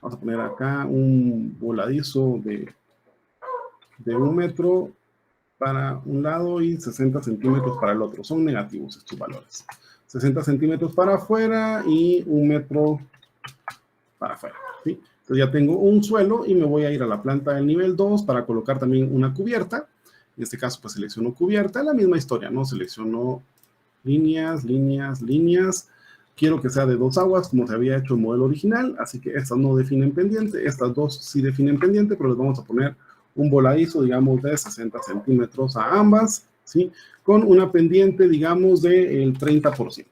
Vamos a poner acá un voladizo de 1 metro para un lado y 60 centímetros para el otro. Son negativos estos valores. 60 centímetros para afuera y 1 metro para afuera, ¿sí? Entonces ya tengo un suelo y me voy a ir a la planta del nivel 2 para colocar también una cubierta. En este caso, pues selecciono cubierta, la misma historia, ¿no? Selecciono líneas, líneas, líneas. Quiero que sea de 2 aguas, como se había hecho el modelo original, así que estas no definen pendiente, estas dos sí definen pendiente, pero les vamos a poner un voladizo, digamos, de 60 centímetros a ambas, ¿sí? Con una pendiente, digamos, del 30%.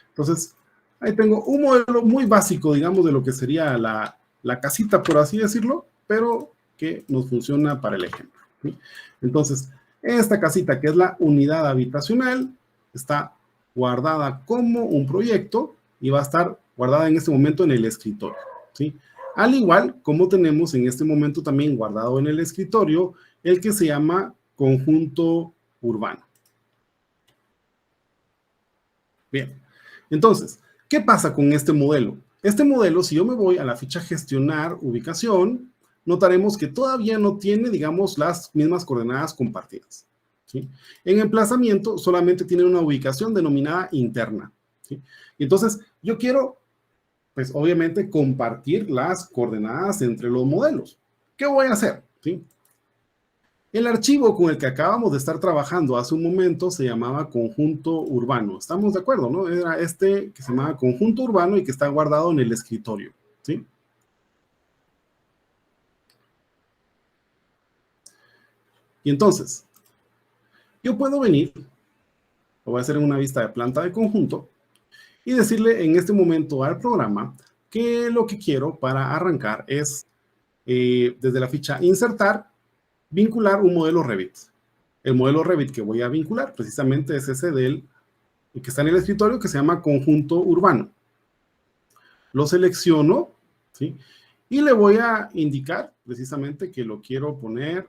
Entonces, ahí tengo un modelo muy básico, digamos, de lo que sería la casita, por así decirlo, pero que nos funciona para el ejemplo, ¿sí? Entonces, esta casita, que es la unidad habitacional, está guardada como un proyecto y va a estar guardada en este momento en el escritorio, ¿sí? Al igual como tenemos en este momento también guardado en el escritorio el que se llama conjunto urbano. Bien, entonces, ¿qué pasa con este modelo? Este modelo, si yo me voy a la ficha gestionar ubicación, notaremos que todavía no tiene, digamos, las mismas coordenadas compartidas, ¿sí? En emplazamiento solamente tiene una ubicación denominada interna, ¿sí? Y entonces, yo quiero, pues obviamente, compartir las coordenadas entre los modelos. ¿Qué voy a hacer? ¿Sí? El archivo con el que acabamos de estar trabajando hace un momento se llamaba conjunto urbano. ¿Estamos de acuerdo, no? Era este que se llamaba conjunto urbano y que está guardado en el escritorio, ¿sí? Y entonces, yo puedo venir, lo voy a hacer en una vista de planta de conjunto, y decirle en este momento al programa que lo que quiero para arrancar es, desde la ficha insertar, vincular un modelo Revit. El modelo Revit que voy a vincular precisamente es ese que está en el escritorio, que se llama conjunto urbano. Lo selecciono, ¿sí? Y le voy a indicar precisamente que lo quiero poner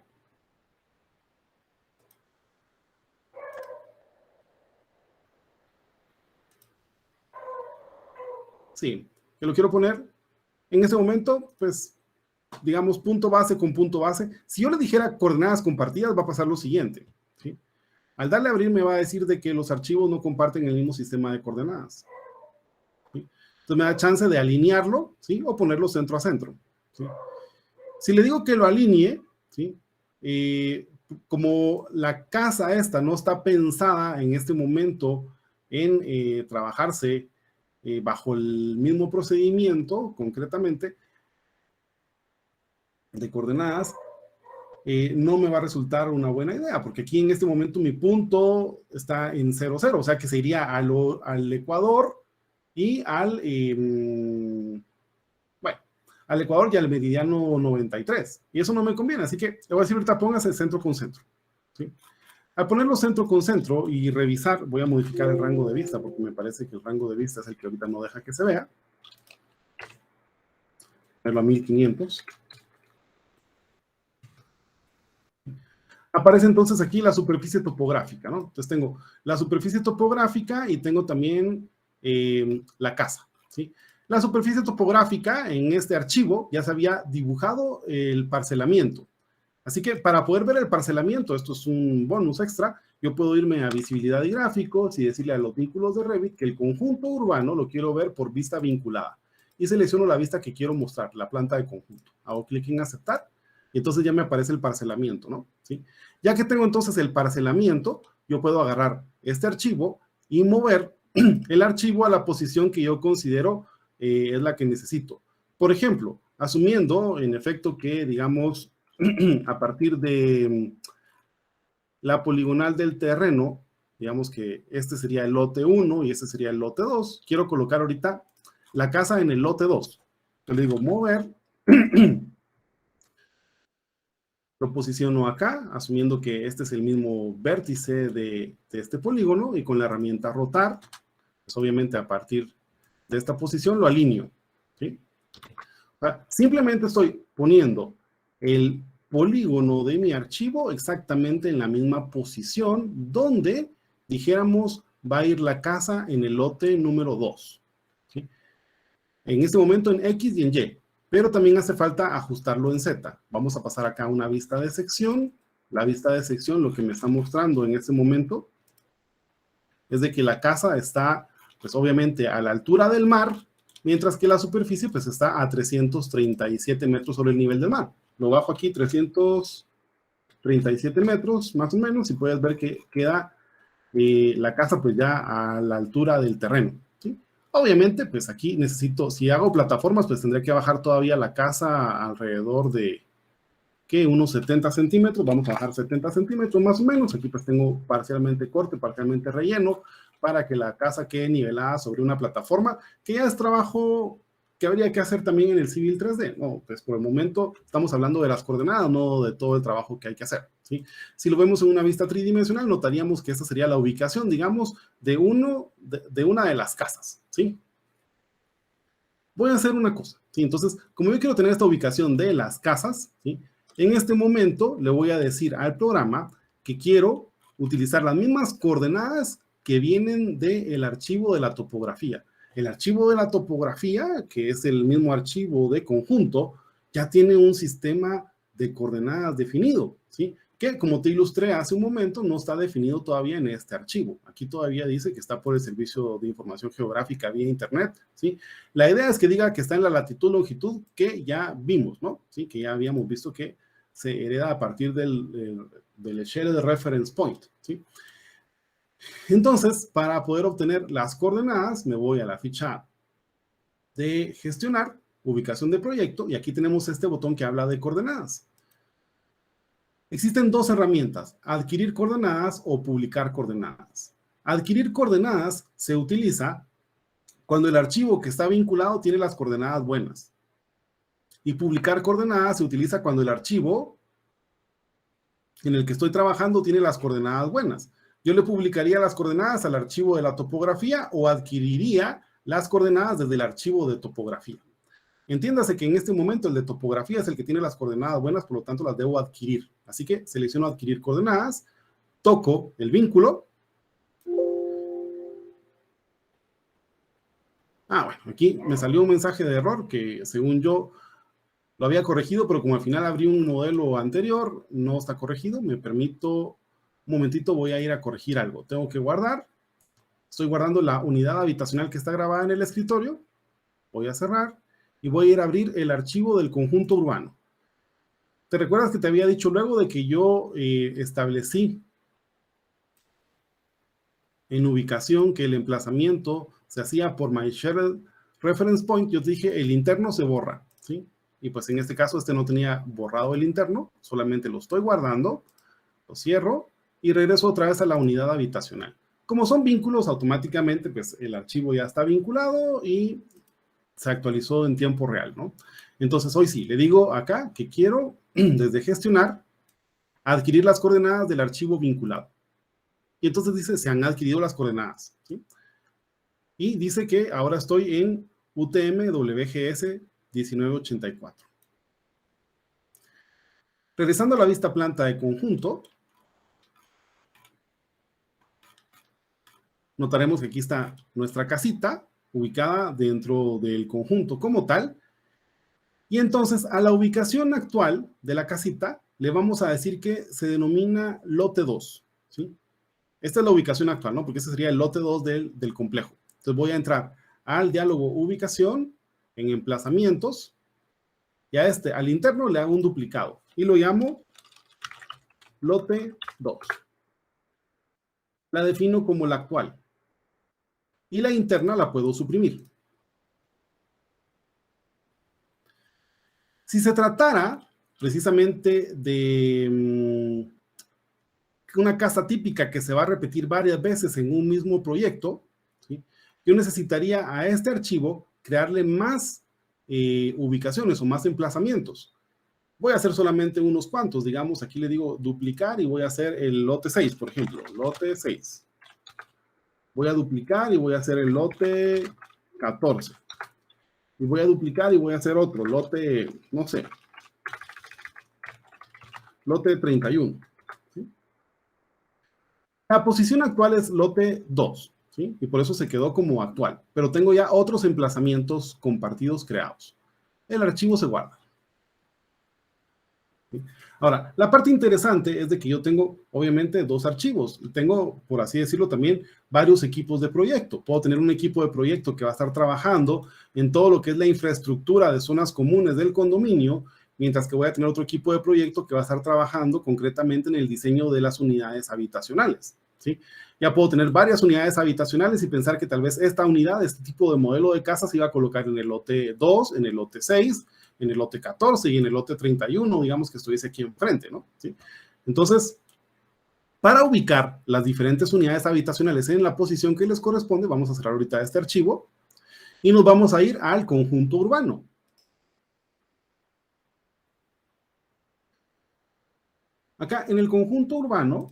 sí, que lo quiero poner en este momento, pues, digamos, punto base con punto base. Si yo le dijera coordenadas compartidas, va a pasar lo siguiente, ¿sí? Al darle a abrir me va a decir de que los archivos no comparten el mismo sistema de coordenadas, ¿sí? Entonces me da chance de alinearlo, ¿sí? O ponerlo centro a centro, ¿sí? Si le digo que lo alinee, ¿sí? Como la casa esta no está pensada en este momento en trabajarse bajo el mismo procedimiento, concretamente, de coordenadas, no me va a resultar una buena idea, porque aquí en este momento mi punto está en 0, 0, o sea que se iría al ecuador y bueno, al ecuador y al meridiano 93, y eso no me conviene, así que le voy a decir ahorita póngase centro con centro, ¿sí? Al ponerlo centro con centro y revisar, voy a modificar el rango de vista, porque me parece que el rango de vista es el que ahorita no deja que se vea, ponerlo a 1500. Aparece entonces aquí la superficie topográfica, ¿no? Entonces tengo la superficie topográfica y tengo también la casa, ¿sí? La superficie topográfica en este archivo ya se había dibujado el parcelamiento. Así que para poder ver el parcelamiento, esto es un bonus extra, yo puedo irme a visibilidad y gráficos y decirle a los vínculos de Revit que el conjunto urbano lo quiero ver por vista vinculada. Y selecciono la vista que quiero mostrar, la planta de conjunto. Hago clic en aceptar y entonces ya me aparece el parcelamiento, ¿no? ¿Sí? Ya que tengo entonces el parcelamiento, yo puedo agarrar este archivo y mover el archivo a la posición que yo considero es la que necesito. Por ejemplo, asumiendo en efecto que, digamos, a partir de la poligonal del terreno, digamos que este sería el lote 1 y este sería el lote 2, quiero colocar ahorita la casa en el lote 2. Entonces le digo mover, lo posiciono acá, asumiendo que este es el mismo vértice de este polígono, y con la herramienta rotar, pues obviamente a partir de esta posición lo alineo, ¿sí? O sea, simplemente estoy poniendo el polígono de mi archivo exactamente en la misma posición donde, dijéramos, va a ir la casa en el lote número 2, ¿sí? En este momento en X y en Y, pero también hace falta ajustarlo en Z. Vamos a pasar acá a una vista de sección la vista de sección lo que me está mostrando en este momento es de que la casa está, pues obviamente, a la altura del mar, mientras que la superficie, pues está a 337 metros sobre el nivel del mar. Lo bajo aquí, 337 metros, más o menos, y puedes ver que queda la casa, pues ya a la altura del terreno, ¿sí? Obviamente, pues aquí necesito, si hago plataformas, pues tendré que bajar todavía la casa alrededor de, ¿qué? Unos 70 centímetros, vamos a bajar 70 centímetros más o menos, aquí pues tengo parcialmente corte, parcialmente relleno, para que la casa quede nivelada sobre una plataforma, que ya es trabajo que habría que hacer también en el Civil 3D. No, pues por el momento estamos hablando de las coordenadas, no de todo el trabajo que hay que hacer, ¿sí? Si lo vemos en una vista tridimensional, notaríamos que esta sería la ubicación, digamos, de una de las casas, ¿sí? Voy a hacer una cosa, ¿sí? Entonces, como yo quiero tener esta ubicación de las casas, ¿sí? En este momento le voy a decir al programa que quiero utilizar las mismas coordenadas que vienen del archivo de la topografía. El archivo de la topografía, que es el mismo archivo de conjunto, ya tiene un sistema de coordenadas definido, ¿sí? Que, como te ilustré hace un momento, no está definido todavía en este archivo. Aquí todavía dice que está por el Servicio de Información Geográfica vía Internet, ¿sí? La idea es que diga que está en la latitud, longitud que ya vimos, ¿no? Sí, que ya habíamos visto que se hereda a partir del Shared Reference Point, ¿sí? Entonces, para poder obtener las coordenadas, me voy a la ficha de gestionar, ubicación de proyecto, y aquí tenemos este botón que habla de coordenadas. Existen dos herramientas, adquirir coordenadas o publicar coordenadas. Adquirir coordenadas se utiliza cuando el archivo que está vinculado tiene las coordenadas buenas. Y publicar coordenadas se utiliza cuando el archivo en el que estoy trabajando tiene las coordenadas buenas. Yo le publicaría las coordenadas al archivo de la topografía o adquiriría las coordenadas desde el archivo de topografía. Entiéndase que en este momento el de topografía es el que tiene las coordenadas buenas, por lo tanto las debo adquirir. Así que selecciono adquirir coordenadas, toco el vínculo. Bueno, aquí me salió un mensaje de error que según yo lo había corregido, pero como al final abrí un modelo anterior, no está corregido. Me permito, un momentito, voy a ir a corregir algo. Tengo que guardar. Estoy guardando la unidad habitacional que está grabada en el escritorio. Voy a cerrar y voy a ir a abrir el archivo del conjunto urbano. ¿Te recuerdas que te había dicho luego de que yo establecí en ubicación que el emplazamiento se hacía por my shared reference point? Yo dije, el interno se borra, ¿sí? Y pues en este caso no tenía borrado el interno, solamente lo estoy guardando, lo cierro y regreso otra vez a la unidad habitacional. Como son vínculos, automáticamente pues el archivo ya está vinculado y se actualizó en tiempo real, ¿no? Entonces hoy sí, le digo acá que quiero desde gestionar adquirir las coordenadas del archivo vinculado. Y entonces dice, se han adquirido las coordenadas, ¿sí? Y dice que ahora estoy en UTM WGS 1984. Regresando a la vista planta de conjunto, notaremos que aquí está nuestra casita ubicada dentro del conjunto como tal. Y entonces a la ubicación actual de la casita le vamos a decir que se denomina lote 2, ¿sí? Esta es la ubicación actual, ¿no? Porque ese sería el lote 2 del complejo. Entonces voy a entrar al diálogo ubicación, en emplazamientos, y al interno le hago un duplicado y lo llamo lote 2. La defino como la actual y la interna la puedo suprimir. Si se tratara precisamente de una casa típica que se va a repetir varias veces en un mismo proyecto, ¿sí? Yo necesitaría a este archivo crearle más ubicaciones o más emplazamientos. Voy a hacer solamente unos cuantos, digamos, aquí le digo duplicar y voy a hacer el lote 6, por ejemplo, lote 6. Voy a duplicar y voy a hacer el lote 14. Y voy a duplicar y voy a hacer otro, lote, no sé, lote 31. ¿Sí? La posición actual es lote 2, ¿sí? Y por eso se quedó como actual. Pero tengo ya otros emplazamientos compartidos creados. El archivo se guarda. Ahora, la parte interesante es de que yo tengo, obviamente, dos archivos. Tengo, por así decirlo, también varios equipos de proyecto. Puedo tener un equipo de proyecto que va a estar trabajando en todo lo que es la infraestructura de zonas comunes del condominio, mientras que voy a tener otro equipo de proyecto que va a estar trabajando concretamente en el diseño de las unidades habitacionales, ¿sí? Ya puedo tener varias unidades habitacionales y pensar que tal vez esta unidad, este tipo de modelo de casa se iba a colocar en el lote 2, en el lote 6, en el lote 14 y en el lote 31, digamos que estuviese aquí enfrente, ¿no? ¿Sí? Entonces, para ubicar las diferentes unidades habitacionales en la posición que les corresponde, vamos a cerrar ahorita este archivo y nos vamos a ir al conjunto urbano. Acá en el conjunto urbano,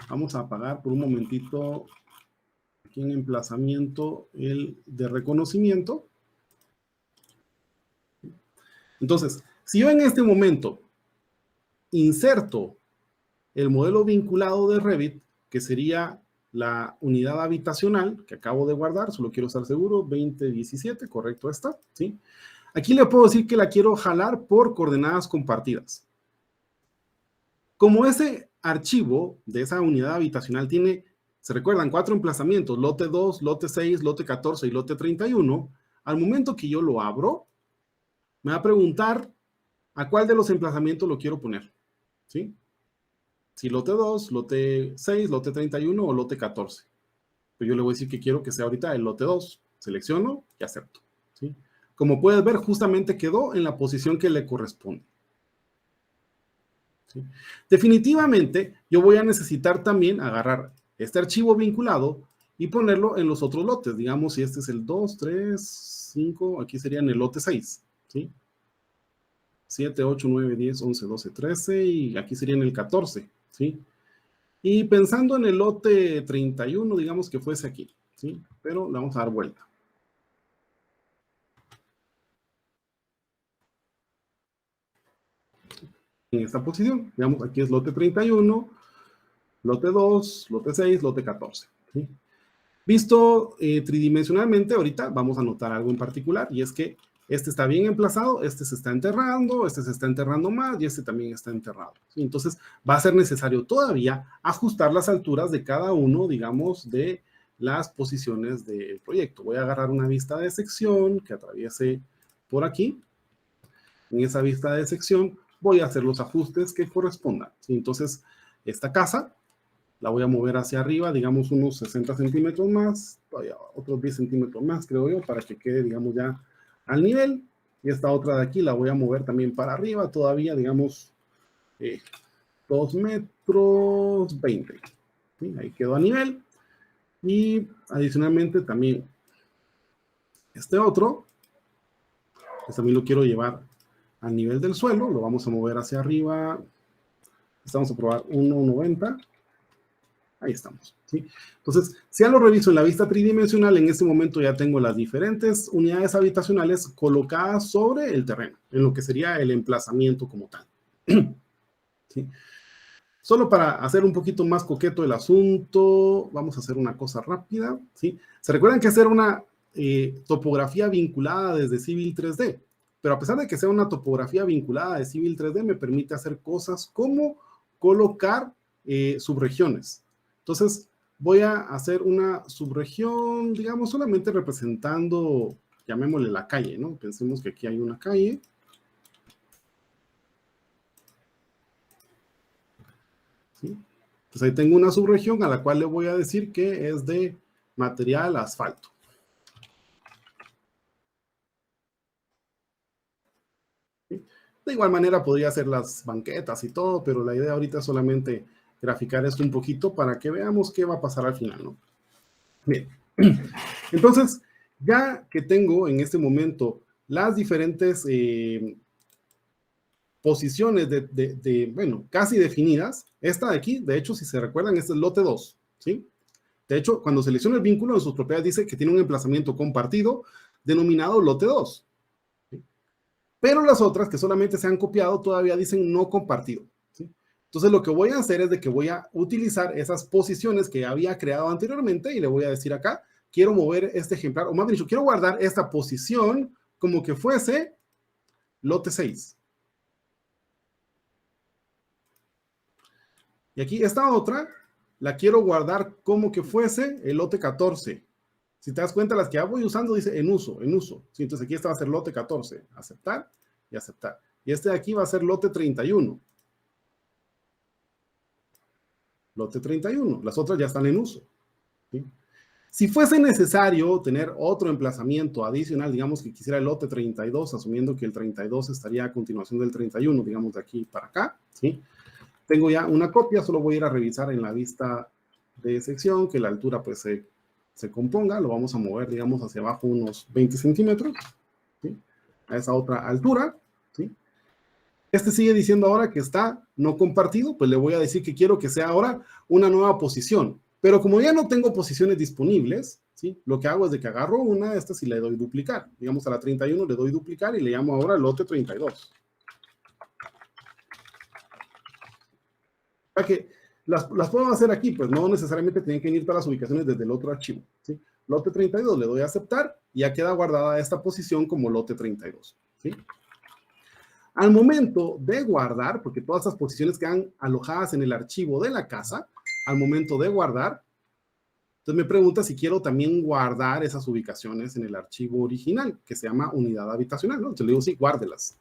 vamos a apagar por un momentito aquí en emplazamiento el de reconocimiento. Entonces, si yo en este momento inserto el modelo vinculado de Revit, que sería la unidad habitacional que acabo de guardar, solo quiero estar seguro, 2017, correcto está, ¿sí? Aquí le puedo decir que la quiero jalar por coordenadas compartidas. Como ese archivo de esa unidad habitacional tiene, se recuerdan, 4 emplazamientos, lote 2, lote 6, lote 14 y lote 31, al momento que yo lo abro, me va a preguntar a cuál de los emplazamientos lo quiero poner, ¿sí? Si lote 2, lote 6, lote 31 o lote 14. Pero yo le voy a decir que quiero que sea ahorita el lote 2. Selecciono y acepto, ¿sí? Como puedes ver, justamente quedó en la posición que le corresponde, ¿sí? Definitivamente, yo voy a necesitar también agarrar este archivo vinculado y ponerlo en los otros lotes. Digamos, si este es el 2, 3, 5, aquí sería en el lote 6, ¿sí? 7, 8, 9, 10, 11, 12, 13 y aquí sería en el 14, ¿sí? Y pensando en el lote 31, digamos que fuese aquí, ¿sí? Pero le vamos a dar vuelta. En esta posición, digamos, aquí es lote 31, lote 2, lote 6, lote 14, ¿sí? Visto tridimensionalmente, ahorita vamos a notar algo en particular, y es que este está bien emplazado, este se está enterrando más, y este también está enterrado, ¿sí? Entonces, va a ser necesario todavía ajustar las alturas de cada uno, digamos, de las posiciones del proyecto. Voy a agarrar una vista de sección que atraviese por aquí. En esa vista de sección voy a hacer los ajustes que correspondan, ¿sí? Entonces, esta casa la voy a mover hacia arriba, digamos unos 60 centímetros más, todavía otros 10 centímetros más, creo yo, para que quede, digamos, ya al nivel. Y esta otra de aquí la voy a mover también para arriba, todavía, digamos, 2 metros 20. ¿Sí? Ahí quedó a nivel. Y adicionalmente también este otro, pues también lo quiero llevar al nivel del suelo, lo vamos a mover hacia arriba. Vamos a probar 1,90. Ahí estamos, ¿sí? Entonces, si ya lo reviso en la vista tridimensional, en este momento ya tengo las diferentes unidades habitacionales colocadas sobre el terreno, en lo que sería el emplazamiento como tal, ¿sí? Solo para hacer un poquito más coqueto el asunto, vamos a hacer una cosa rápida, ¿sí? Se recuerdan que hacer una topografía vinculada desde Civil 3D, pero a pesar de que sea una topografía vinculada de Civil 3D, me permite hacer cosas como colocar subregiones. Entonces, voy a hacer una subregión, digamos, solamente representando, llamémosle la calle, ¿no? Pensemos que aquí hay una calle. ¿Sí? Entonces ahí tengo una subregión a la cual le voy a decir que es de material asfalto. ¿Sí? De igual manera podría hacer las banquetas y todo, pero la idea ahorita es solamente graficar esto un poquito para que veamos qué va a pasar al final, ¿no? Bien, entonces, ya que tengo en este momento las diferentes posiciones bueno, casi definidas, esta de aquí, de hecho, si se recuerdan, este es lote 2, ¿sí? De hecho, cuando selecciona el vínculo en sus propiedades dice que tiene un emplazamiento compartido denominado lote 2, ¿sí? Pero las otras que solamente se han copiado todavía dicen no compartido, ¿sí? Entonces lo que voy a hacer es de que voy a utilizar esas posiciones que había creado anteriormente y le voy a decir acá, quiero mover este ejemplar, o más bien dicho, quiero guardar esta posición como que fuese lote 6. Y aquí esta otra la quiero guardar como que fuese el lote 14. Si te das cuenta, las que ya voy usando dice en uso, en uso. Sí, entonces aquí esta va a ser lote 14, aceptar y aceptar. Y este de aquí va a ser lote 31. Lote 31, las otras ya están en uso. ¿Sí? Si fuese necesario tener otro emplazamiento adicional, digamos que quisiera el lote 32, asumiendo que el 32 estaría a continuación del 31, digamos de aquí para acá, ¿sí? Tengo ya una copia, solo voy a ir a revisar en la vista de sección que la altura pues se componga, lo vamos a mover, digamos, hacia abajo unos 20 centímetros, ¿sí? A esa otra altura, ¿sí? Este sigue diciendo ahora que está no compartido, pues le voy a decir que quiero que sea ahora una nueva posición. Pero como ya no tengo posiciones disponibles, ¿sí? Lo que hago es de que agarro una de estas y le doy duplicar. Digamos a la 31 le doy duplicar y le llamo ahora lote 32. Para que las puedo hacer aquí, pues no necesariamente tienen que ir para las ubicaciones desde el otro archivo, ¿sí? Lote 32 le doy a aceptar y ya queda guardada esta posición como lote 32, ¿sí? Al momento de guardar, porque todas estas posiciones quedan alojadas en el archivo de la casa, al momento de guardar, entonces me pregunta si quiero también guardar esas ubicaciones en el archivo original, que se llama unidad habitacional, ¿no? Entonces le digo, sí, guárdelas.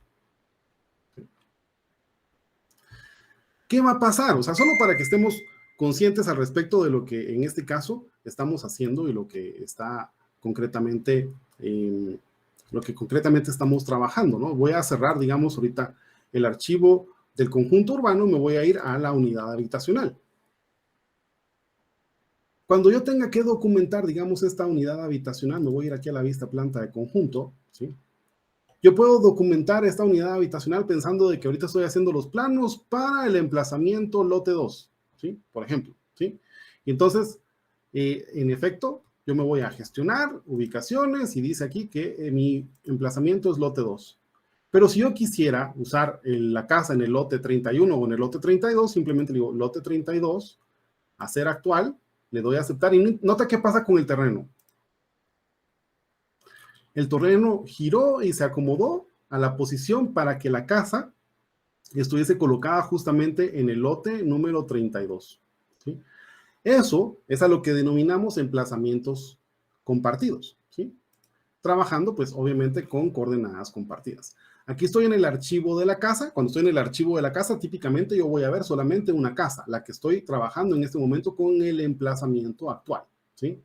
¿Qué va a pasar? O sea, solo para que estemos conscientes al respecto de lo que en este caso estamos haciendo y lo que está concretamente, lo que concretamente estamos trabajando, ¿no? Voy a cerrar, digamos, ahorita el archivo del conjunto urbano, me voy a ir a la unidad habitacional. Cuando yo tenga que documentar, digamos, esta unidad habitacional, me voy a ir aquí a la vista planta de conjunto, ¿sí? Yo puedo documentar esta unidad habitacional pensando de que ahorita estoy haciendo los planos para el emplazamiento lote 2, ¿sí? Por ejemplo, ¿sí? Y entonces, en efecto, yo me voy a gestionar ubicaciones y dice aquí que mi emplazamiento es lote 2. Pero si yo quisiera usar la casa en el lote 31 o en el lote 32, simplemente digo lote 32, hacer actual, le doy a aceptar y nota qué pasa con el terreno. El terreno giró y se acomodó a la posición para que la casa estuviese colocada justamente en el lote número 32. ¿Sí? Eso es a lo que denominamos emplazamientos compartidos, ¿sí? Trabajando, pues, obviamente con coordenadas compartidas. Aquí estoy en el archivo de la casa. Cuando estoy en el archivo de la casa, típicamente yo voy a ver solamente una casa, la que estoy trabajando en este momento con el emplazamiento actual, ¿sí?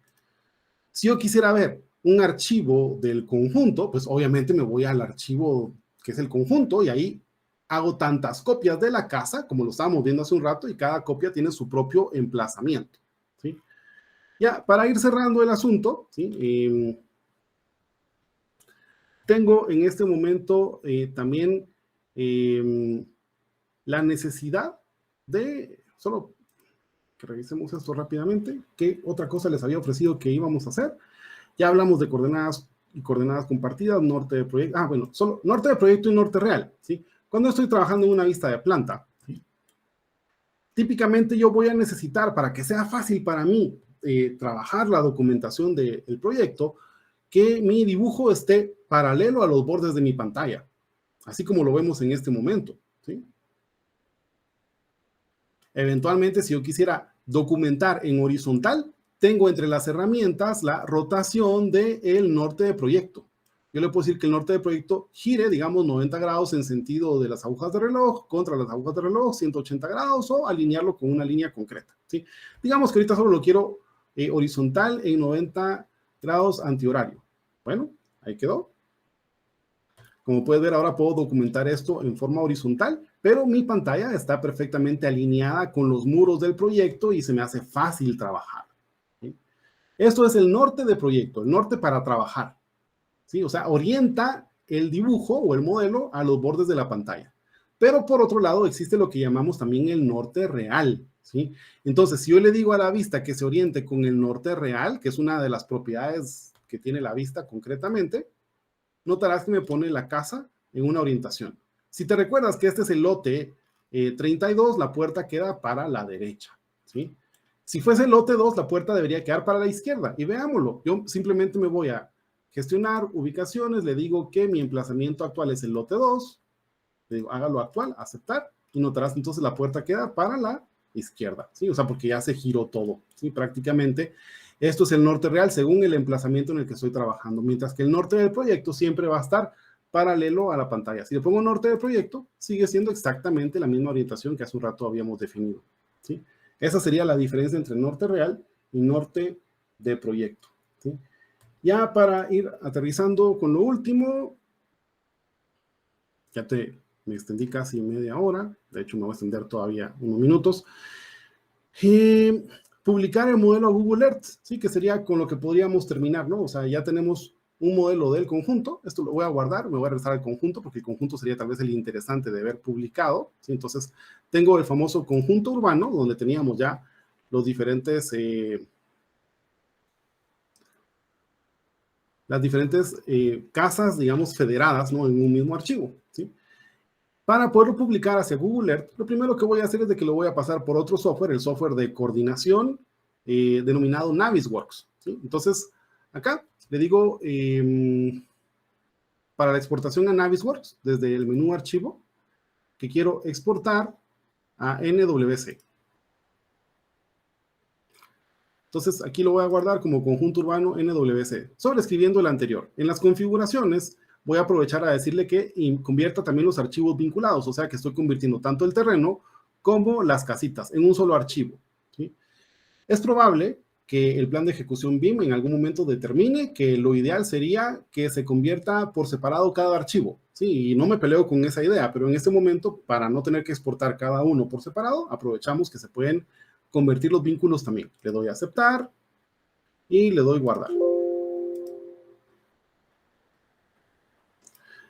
Si yo quisiera ver un archivo del conjunto, pues obviamente me voy al archivo que es el conjunto y ahí hago tantas copias de la casa como lo estábamos viendo hace un rato y cada copia tiene su propio emplazamiento, ¿sí? Ya, para ir cerrando el asunto, ¿sí? Tengo en este momento también la necesidad de, solo que revisemos esto rápidamente, ¿qué otra cosa les había ofrecido que íbamos a hacer? Ya hablamos de coordenadas y coordenadas compartidas, norte de proyecto, bueno, solo norte de proyecto y norte real, ¿sí? Cuando estoy trabajando en una vista de planta, ¿sí? Típicamente yo voy a necesitar, para que sea fácil para mí trabajar la documentación del proyecto, que mi dibujo esté paralelo a los bordes de mi pantalla, así como lo vemos en este momento, ¿sí? Eventualmente, si yo quisiera documentar en horizontal, tengo entre las herramientas la rotación del norte de proyecto. Yo le puedo decir que el norte de proyecto gire, digamos, 90 grados en sentido de las agujas de reloj, contra las agujas de reloj, 180 grados, o alinearlo con una línea concreta, ¿sí? Digamos que ahorita solo lo quiero horizontal en 90 grados antihorario. Bueno, ahí quedó. Como puedes ver, ahora puedo documentar esto en forma horizontal, pero mi pantalla está perfectamente alineada con los muros del proyecto y se me hace fácil trabajar, ¿sí? Esto es el norte de proyecto, el norte para trabajar, ¿sí? O sea, orienta el dibujo o el modelo a los bordes de la pantalla. Pero por otro lado, existe lo que llamamos también el norte real, ¿sí? Entonces, si yo le digo a la vista que se oriente con el norte real, que es una de las propiedades que tiene la vista concretamente, notarás que me pone la casa en una orientación. Si te recuerdas que este es el lote 32, la puerta queda para la derecha, ¿sí? Si fuese el lote 2, la puerta debería quedar para la izquierda. Y veámoslo, yo simplemente me voy a gestionar ubicaciones, le digo que mi emplazamiento actual es el lote 2, le digo hágalo actual, aceptar, y notarás entonces la puerta queda para la izquierda, ¿sí? O sea, porque ya se giró todo, ¿sí? Prácticamente esto es el norte real según el emplazamiento en el que estoy trabajando, mientras que el norte del proyecto siempre va a estar paralelo a la pantalla. Si le pongo norte del proyecto, sigue siendo exactamente la misma orientación que hace un rato habíamos definido, ¿sí? Esa sería la diferencia entre norte real y norte de proyecto, ¿sí? Ya para ir aterrizando con lo último, ya me extendí casi media hora, de hecho me voy a extender todavía unos minutos. Publicar el modelo a Google Earth, ¿sí? Que sería con lo que podríamos terminar, ¿no? O sea, ya tenemos un modelo del conjunto, esto lo voy a guardar, me voy a regresar al conjunto, porque el conjunto sería tal vez el interesante de ver publicado, ¿sí? Entonces, tengo el famoso conjunto urbano, donde teníamos ya los diferentes, las diferentes casas, digamos, federadas, ¿no? En un mismo archivo, ¿sí? Para poderlo publicar hacia Google Earth, lo primero que voy a hacer es de que lo voy a pasar por otro software, el software de coordinación denominado Navisworks, ¿sí? Entonces, acá le digo, para la exportación a Navisworks, desde el menú archivo, que quiero exportar a NWC. Entonces, aquí lo voy a guardar como conjunto urbano NWC, sobreescribiendo el anterior. En las configuraciones, voy a aprovechar a decirle que convierta también los archivos vinculados, o sea que estoy convirtiendo tanto el terreno como las casitas en un solo archivo, ¿sí? Es probable que el plan de ejecución BIM en algún momento determine que lo ideal sería que se convierta por separado cada archivo, ¿sí? Y no me peleo con esa idea, pero en este momento, para no tener que exportar cada uno por separado, aprovechamos que se pueden convertir los vínculos también. Le doy a aceptar y le doy guardar.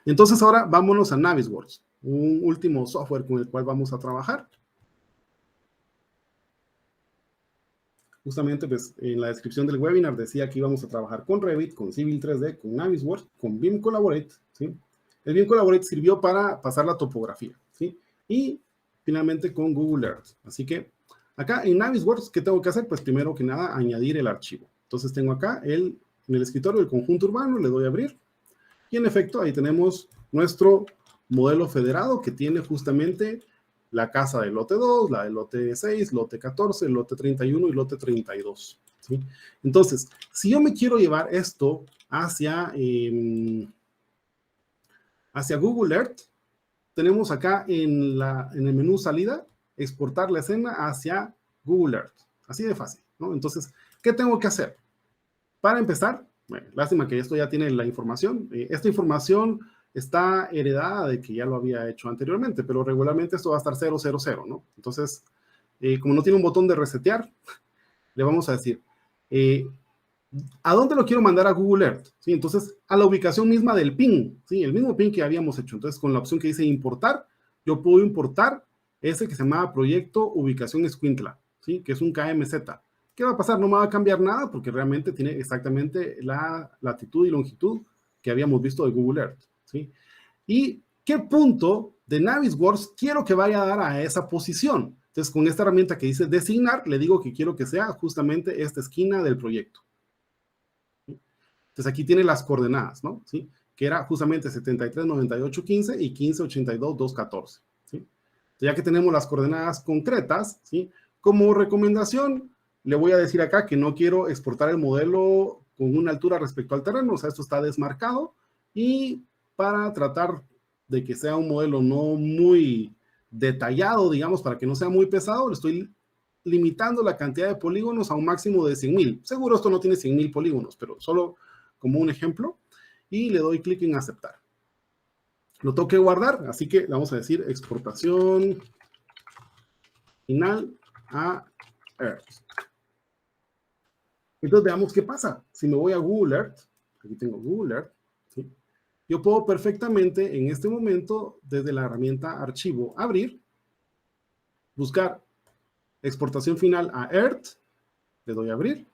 Entonces ahora vámonos a Navisworks, un último software con el cual vamos a trabajar. Justamente pues en la descripción del webinar decía que íbamos a trabajar con Revit, con Civil 3D, con Navisworks, con BIM Collaborate, ¿sí? El BIM Collaborate sirvió para pasar la topografía, ¿sí? Y finalmente con Google Earth. Así que acá en Navisworks, ¿qué tengo que hacer? Pues primero que nada añadir el archivo. Entonces tengo acá en el escritorio el conjunto urbano, le doy a abrir. Y en efecto, ahí tenemos nuestro modelo federado que tiene justamente la casa del lote 2, la del lote 6, lote 14, lote 31 y lote 32, ¿sí? Entonces, si yo me quiero llevar esto hacia Google Earth, tenemos acá en el menú salida, exportar la escena hacia Google Earth. Así de fácil, ¿no? Entonces, ¿qué tengo que hacer? Para empezar, bueno, lástima que esto ya tiene la información. Esta información está heredada de que ya lo había hecho anteriormente, pero regularmente esto va a estar 000, ¿no? Entonces, como no tiene un botón de resetear, le vamos a decir, ¿a dónde lo quiero mandar a Google Earth? ¿Sí? Entonces, a la ubicación misma del pin, ¿sí? El mismo pin que habíamos hecho. Entonces, con la opción que dice importar, yo puedo importar ese que se llama proyecto ubicación Escuintla, ¿sí? Que es un KMZ. ¿Qué va a pasar? No me va a cambiar nada porque realmente tiene exactamente la latitud y longitud que habíamos visto de Google Earth, ¿sí? ¿Y qué punto de Navisworks quiero que vaya a dar a esa posición? Entonces, con esta herramienta que dice designar, le digo que quiero que sea justamente esta esquina del proyecto. Entonces, aquí tiene las coordenadas, ¿no? ¿Sí? Que era justamente 73, 98, 15 y 15, 82, 2, 14, ¿sí? Entonces, ya que tenemos las coordenadas concretas, ¿sí? Como recomendación, le voy a decir acá que no quiero exportar el modelo con una altura respecto al terreno, o sea, esto está desmarcado, y para tratar de que sea un modelo no muy detallado, digamos, para que no sea muy pesado, le estoy limitando la cantidad de polígonos a un máximo de 100,000. Seguro esto no tiene 100,000 polígonos, pero solo como un ejemplo, y le doy clic en aceptar. Lo tengo que guardar, así que le vamos a decir exportación final a Earth. Entonces veamos qué pasa. Si me voy a Google Earth, aquí tengo Google Earth, ¿sí? Yo puedo perfectamente en este momento, desde la herramienta archivo, abrir, buscar exportación final a Earth, le doy a abrir,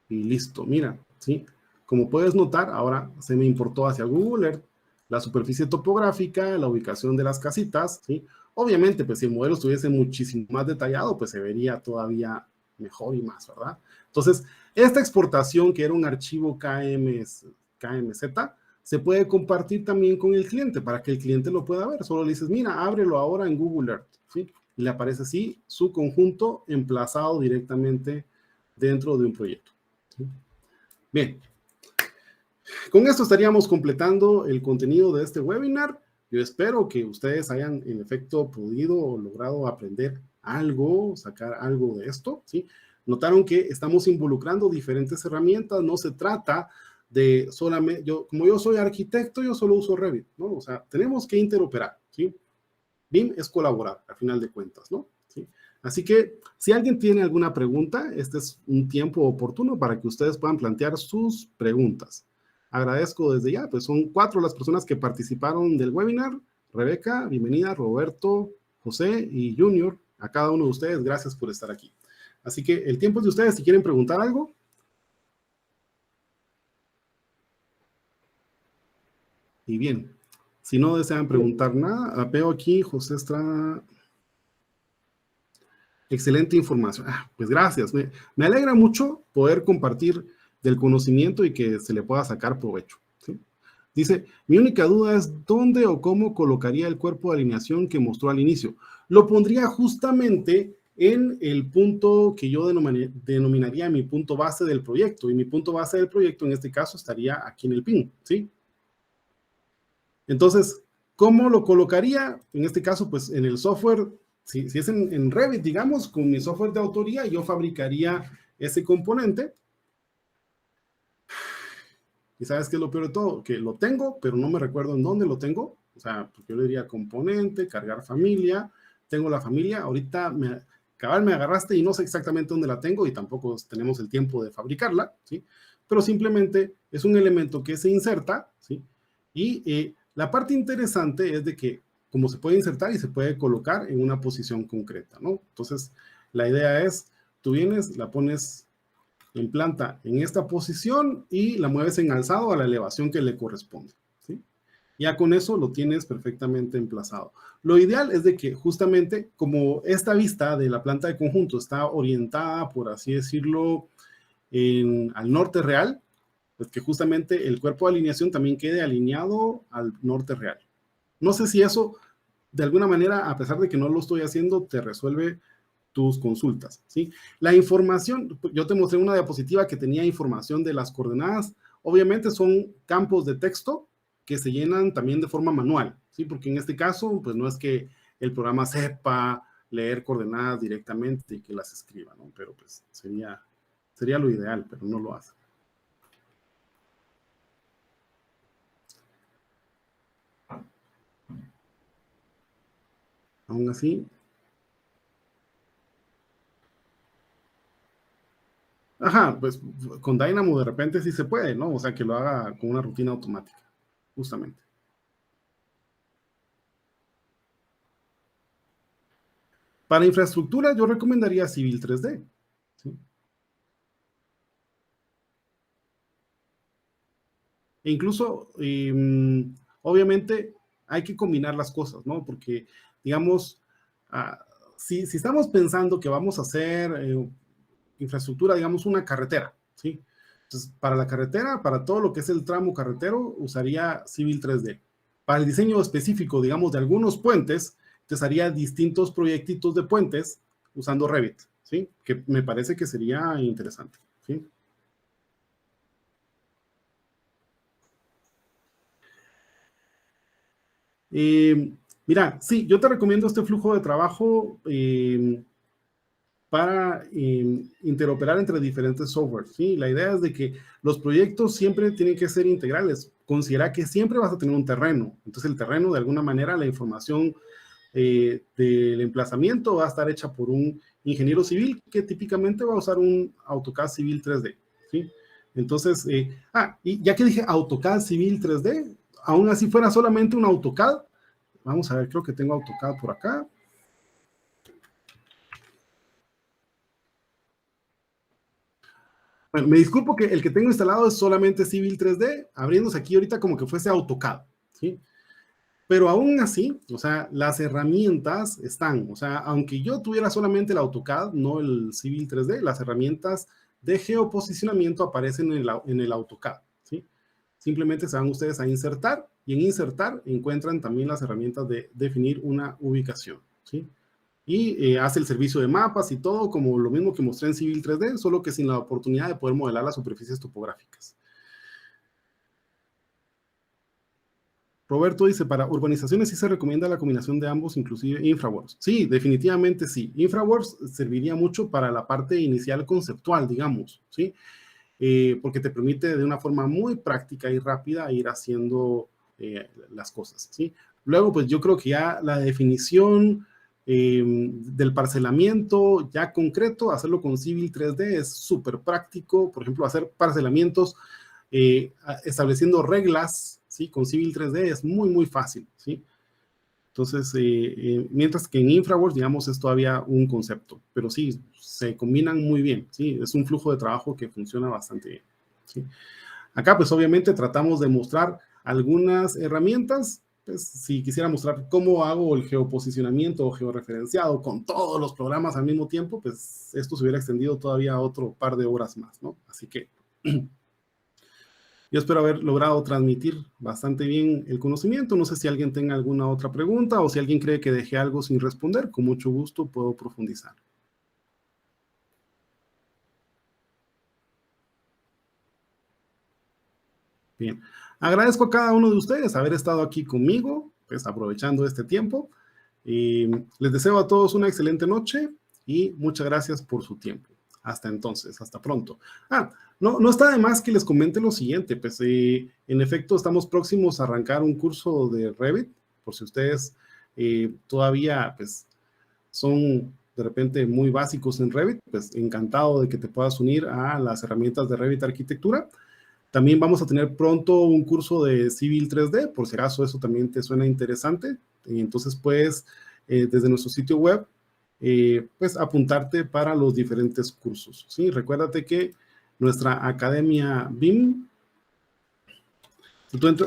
y listo, mira, ¿sí? Como puedes notar, ahora se me importó hacia Google Earth la superficie topográfica, la ubicación de las casitas, ¿sí? Obviamente, pues si el modelo estuviese muchísimo más detallado, pues se vería todavía mejor y más, ¿verdad? Entonces, esta exportación, que era un archivo KMZ, se puede compartir también con el cliente para que el cliente lo pueda ver. Solo le dices, mira, ábrelo ahora en Google Earth, ¿sí? Y le aparece así su conjunto emplazado directamente dentro de un proyecto, ¿sí? Bien, con esto estaríamos completando el contenido de este webinar. Yo espero que ustedes hayan en efecto podido o logrado aprender algo, sacar algo de esto, ¿sí? Notaron que estamos involucrando diferentes herramientas, no se trata de solamente, como yo soy arquitecto, yo solo uso Revit, ¿no? O sea, tenemos que interoperar, ¿sí? BIM es colaborar, a final de cuentas, ¿no? ¿Sí? Así que, si alguien tiene alguna pregunta, este es un tiempo oportuno para que ustedes puedan plantear sus preguntas. Agradezco desde ya, pues son 4 las personas que participaron del webinar. Rebeca, bienvenida, Roberto, José y Junior, a cada uno de ustedes, gracias por estar aquí. Así que el tiempo es de ustedes, si quieren preguntar algo. Y bien, si no desean preguntar nada, veo aquí, José Estrada. Excelente información. Pues gracias. Me alegra mucho poder compartir del conocimiento y que se le pueda sacar provecho, ¿sí? Dice, mi única duda es dónde o cómo colocaría el cuerpo de alineación que mostró al inicio. Lo pondría justamente en el punto que yo denominaría mi punto base del proyecto. Y mi punto base del proyecto en este caso estaría aquí en el pin, ¿sí? Entonces, ¿cómo lo colocaría? En este caso, pues en el software, si es en Revit, digamos, con mi software de autoría, yo fabricaría ese componente. ¿Y sabes qué es lo peor de todo? Que lo tengo, pero no me recuerdo en dónde lo tengo. O sea, porque yo le diría componente, cargar familia, tengo la familia, ahorita cabal me agarraste y no sé exactamente dónde la tengo y tampoco tenemos el tiempo de fabricarla, ¿sí? Pero simplemente es un elemento que se inserta, ¿sí? Y la parte interesante es de que como se puede insertar y se puede colocar en una posición concreta, ¿no? Entonces, la idea es, tú vienes, la pones en planta en esta posición y la mueves en alzado a la elevación que le corresponde, ¿sí? Ya con eso lo tienes perfectamente emplazado. Lo ideal es de que justamente como esta vista de la planta de conjunto está orientada, por así decirlo, al norte real, pues que justamente el cuerpo de alineación también quede alineado al norte real. No sé si eso, de alguna manera, a pesar de que no lo estoy haciendo, te resuelve tus consultas, ¿sí? La información, yo te mostré una diapositiva que tenía información de las coordenadas. Obviamente son campos de texto que se llenan también de forma manual, ¿sí? Porque en este caso, pues no es que el programa sepa leer coordenadas directamente y que las escriba, ¿no? Pero pues sería lo ideal, pero no lo hace. Aún así, ajá, pues con Dynamo de repente sí se puede, ¿no? O sea, que lo haga con una rutina automática, justamente. Para infraestructura, yo recomendaría Civil 3D, ¿sí? E incluso, obviamente, hay que combinar las cosas, ¿no? Porque, digamos, si estamos pensando que vamos a hacer infraestructura, digamos, una carretera, ¿sí? Entonces, para la carretera, para todo lo que es el tramo carretero, usaría Civil 3D. Para el diseño específico, digamos, de algunos puentes, te haría distintos proyectitos de puentes usando Revit, ¿sí? Que me parece que sería interesante, ¿sí? Mira, sí, yo te recomiendo este flujo de trabajo para interoperar entre diferentes softwares, ¿sí? La idea es de que los proyectos siempre tienen que ser integrales. Considera que siempre vas a tener un terreno. Entonces, el terreno, de alguna manera, la información del emplazamiento va a estar hecha por un ingeniero civil que típicamente va a usar un AutoCAD Civil 3D, ¿sí? Entonces, y ya que dije AutoCAD Civil 3D, aún así fuera solamente un AutoCAD, vamos a ver, creo que tengo AutoCAD por acá. Bueno, me disculpo que el que tengo instalado es solamente Civil 3D, abriéndose aquí ahorita como que fuese AutoCAD, ¿sí? Pero aún así, o sea, las herramientas están, o sea, aunque yo tuviera solamente el AutoCAD, no el Civil 3D, las herramientas de geoposicionamiento aparecen en el AutoCAD, ¿sí? Simplemente se van ustedes a insertar y en insertar encuentran también las herramientas de definir una ubicación, ¿sí? Y hace el servicio de mapas y todo como lo mismo que mostré en Civil 3D, solo que sin la oportunidad de poder modelar las superficies topográficas. Roberto dice, para urbanizaciones sí se recomienda la combinación de ambos, inclusive InfraWorks. Sí, definitivamente sí. InfraWorks serviría mucho para la parte inicial conceptual, digamos, ¿sí? Porque te permite de una forma muy práctica y rápida ir haciendo las cosas, ¿sí? Luego, pues yo creo que ya la definición del parcelamiento ya concreto, hacerlo con Civil 3D es súper práctico. Por ejemplo, hacer parcelamientos estableciendo reglas, ¿sí? Con Civil 3D es muy, muy fácil, ¿sí? Entonces, mientras que en InfraWorks, digamos, es todavía un concepto, pero sí, se combinan muy bien, ¿sí? Es un flujo de trabajo que funciona bastante bien, ¿sí? Acá, pues, obviamente, tratamos de mostrar algunas herramientas, pues, si quisiera mostrar cómo hago el geoposicionamiento o georreferenciado con todos los programas al mismo tiempo, pues, esto se hubiera extendido todavía otro par de horas más, ¿no? Así que yo espero haber logrado transmitir bastante bien el conocimiento. No sé si alguien tenga alguna otra pregunta o si alguien cree que dejé algo sin responder. Con mucho gusto puedo profundizar. Bien. Agradezco a cada uno de ustedes haber estado aquí conmigo, pues aprovechando este tiempo. Les deseo a todos una excelente noche y muchas gracias por su tiempo. Hasta entonces, hasta pronto. No está de más que les comente lo siguiente, pues en efecto estamos próximos a arrancar un curso de Revit, por si ustedes todavía pues son de repente muy básicos en Revit, pues encantado de que te puedas unir a las herramientas de Revit Arquitectura. También vamos a tener pronto un curso de Civil 3D, por si acaso eso también te suena interesante. Y entonces puedes, desde nuestro sitio web, pues apuntarte para los diferentes cursos, ¿sí? Recuérdate que nuestra academia BIM,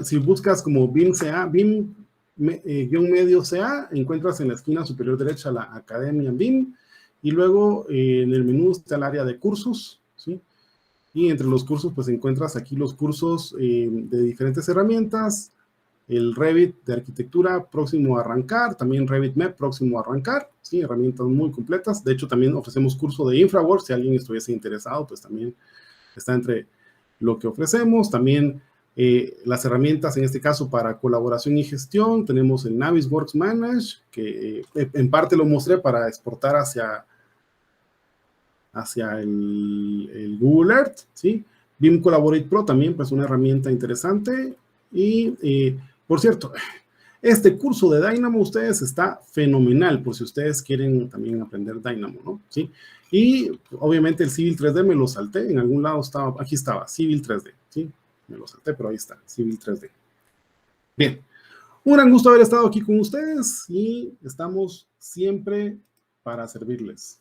si buscas como BIM CA, BIM medio CA, encuentras en la esquina superior derecha la academia BIM y luego en el menú está el área de cursos, ¿sí? Y entre los cursos, pues encuentras aquí los cursos de diferentes herramientas, el Revit de arquitectura próximo a arrancar, también Revit MEP próximo a arrancar, ¿sí? Herramientas muy completas. De hecho, también ofrecemos curso de InfraWorks, si alguien estuviese interesado, pues también está entre lo que ofrecemos. También las herramientas, en este caso, para colaboración y gestión, tenemos el Navisworks Manage, que en parte lo mostré para exportar hacia el Google Earth, ¿sí? BIM Collaborate Pro también, pues una herramienta interesante. Y, por cierto, este curso de Dynamo ustedes está fenomenal, por si ustedes quieren también aprender Dynamo, ¿no? ¿Sí? Y obviamente el Civil 3D me lo salté, en algún lado estaba, aquí estaba, Civil 3D, ¿sí? Me lo salté, pero ahí está, Civil 3D. Bien, un gran gusto haber estado aquí con ustedes y estamos siempre para servirles.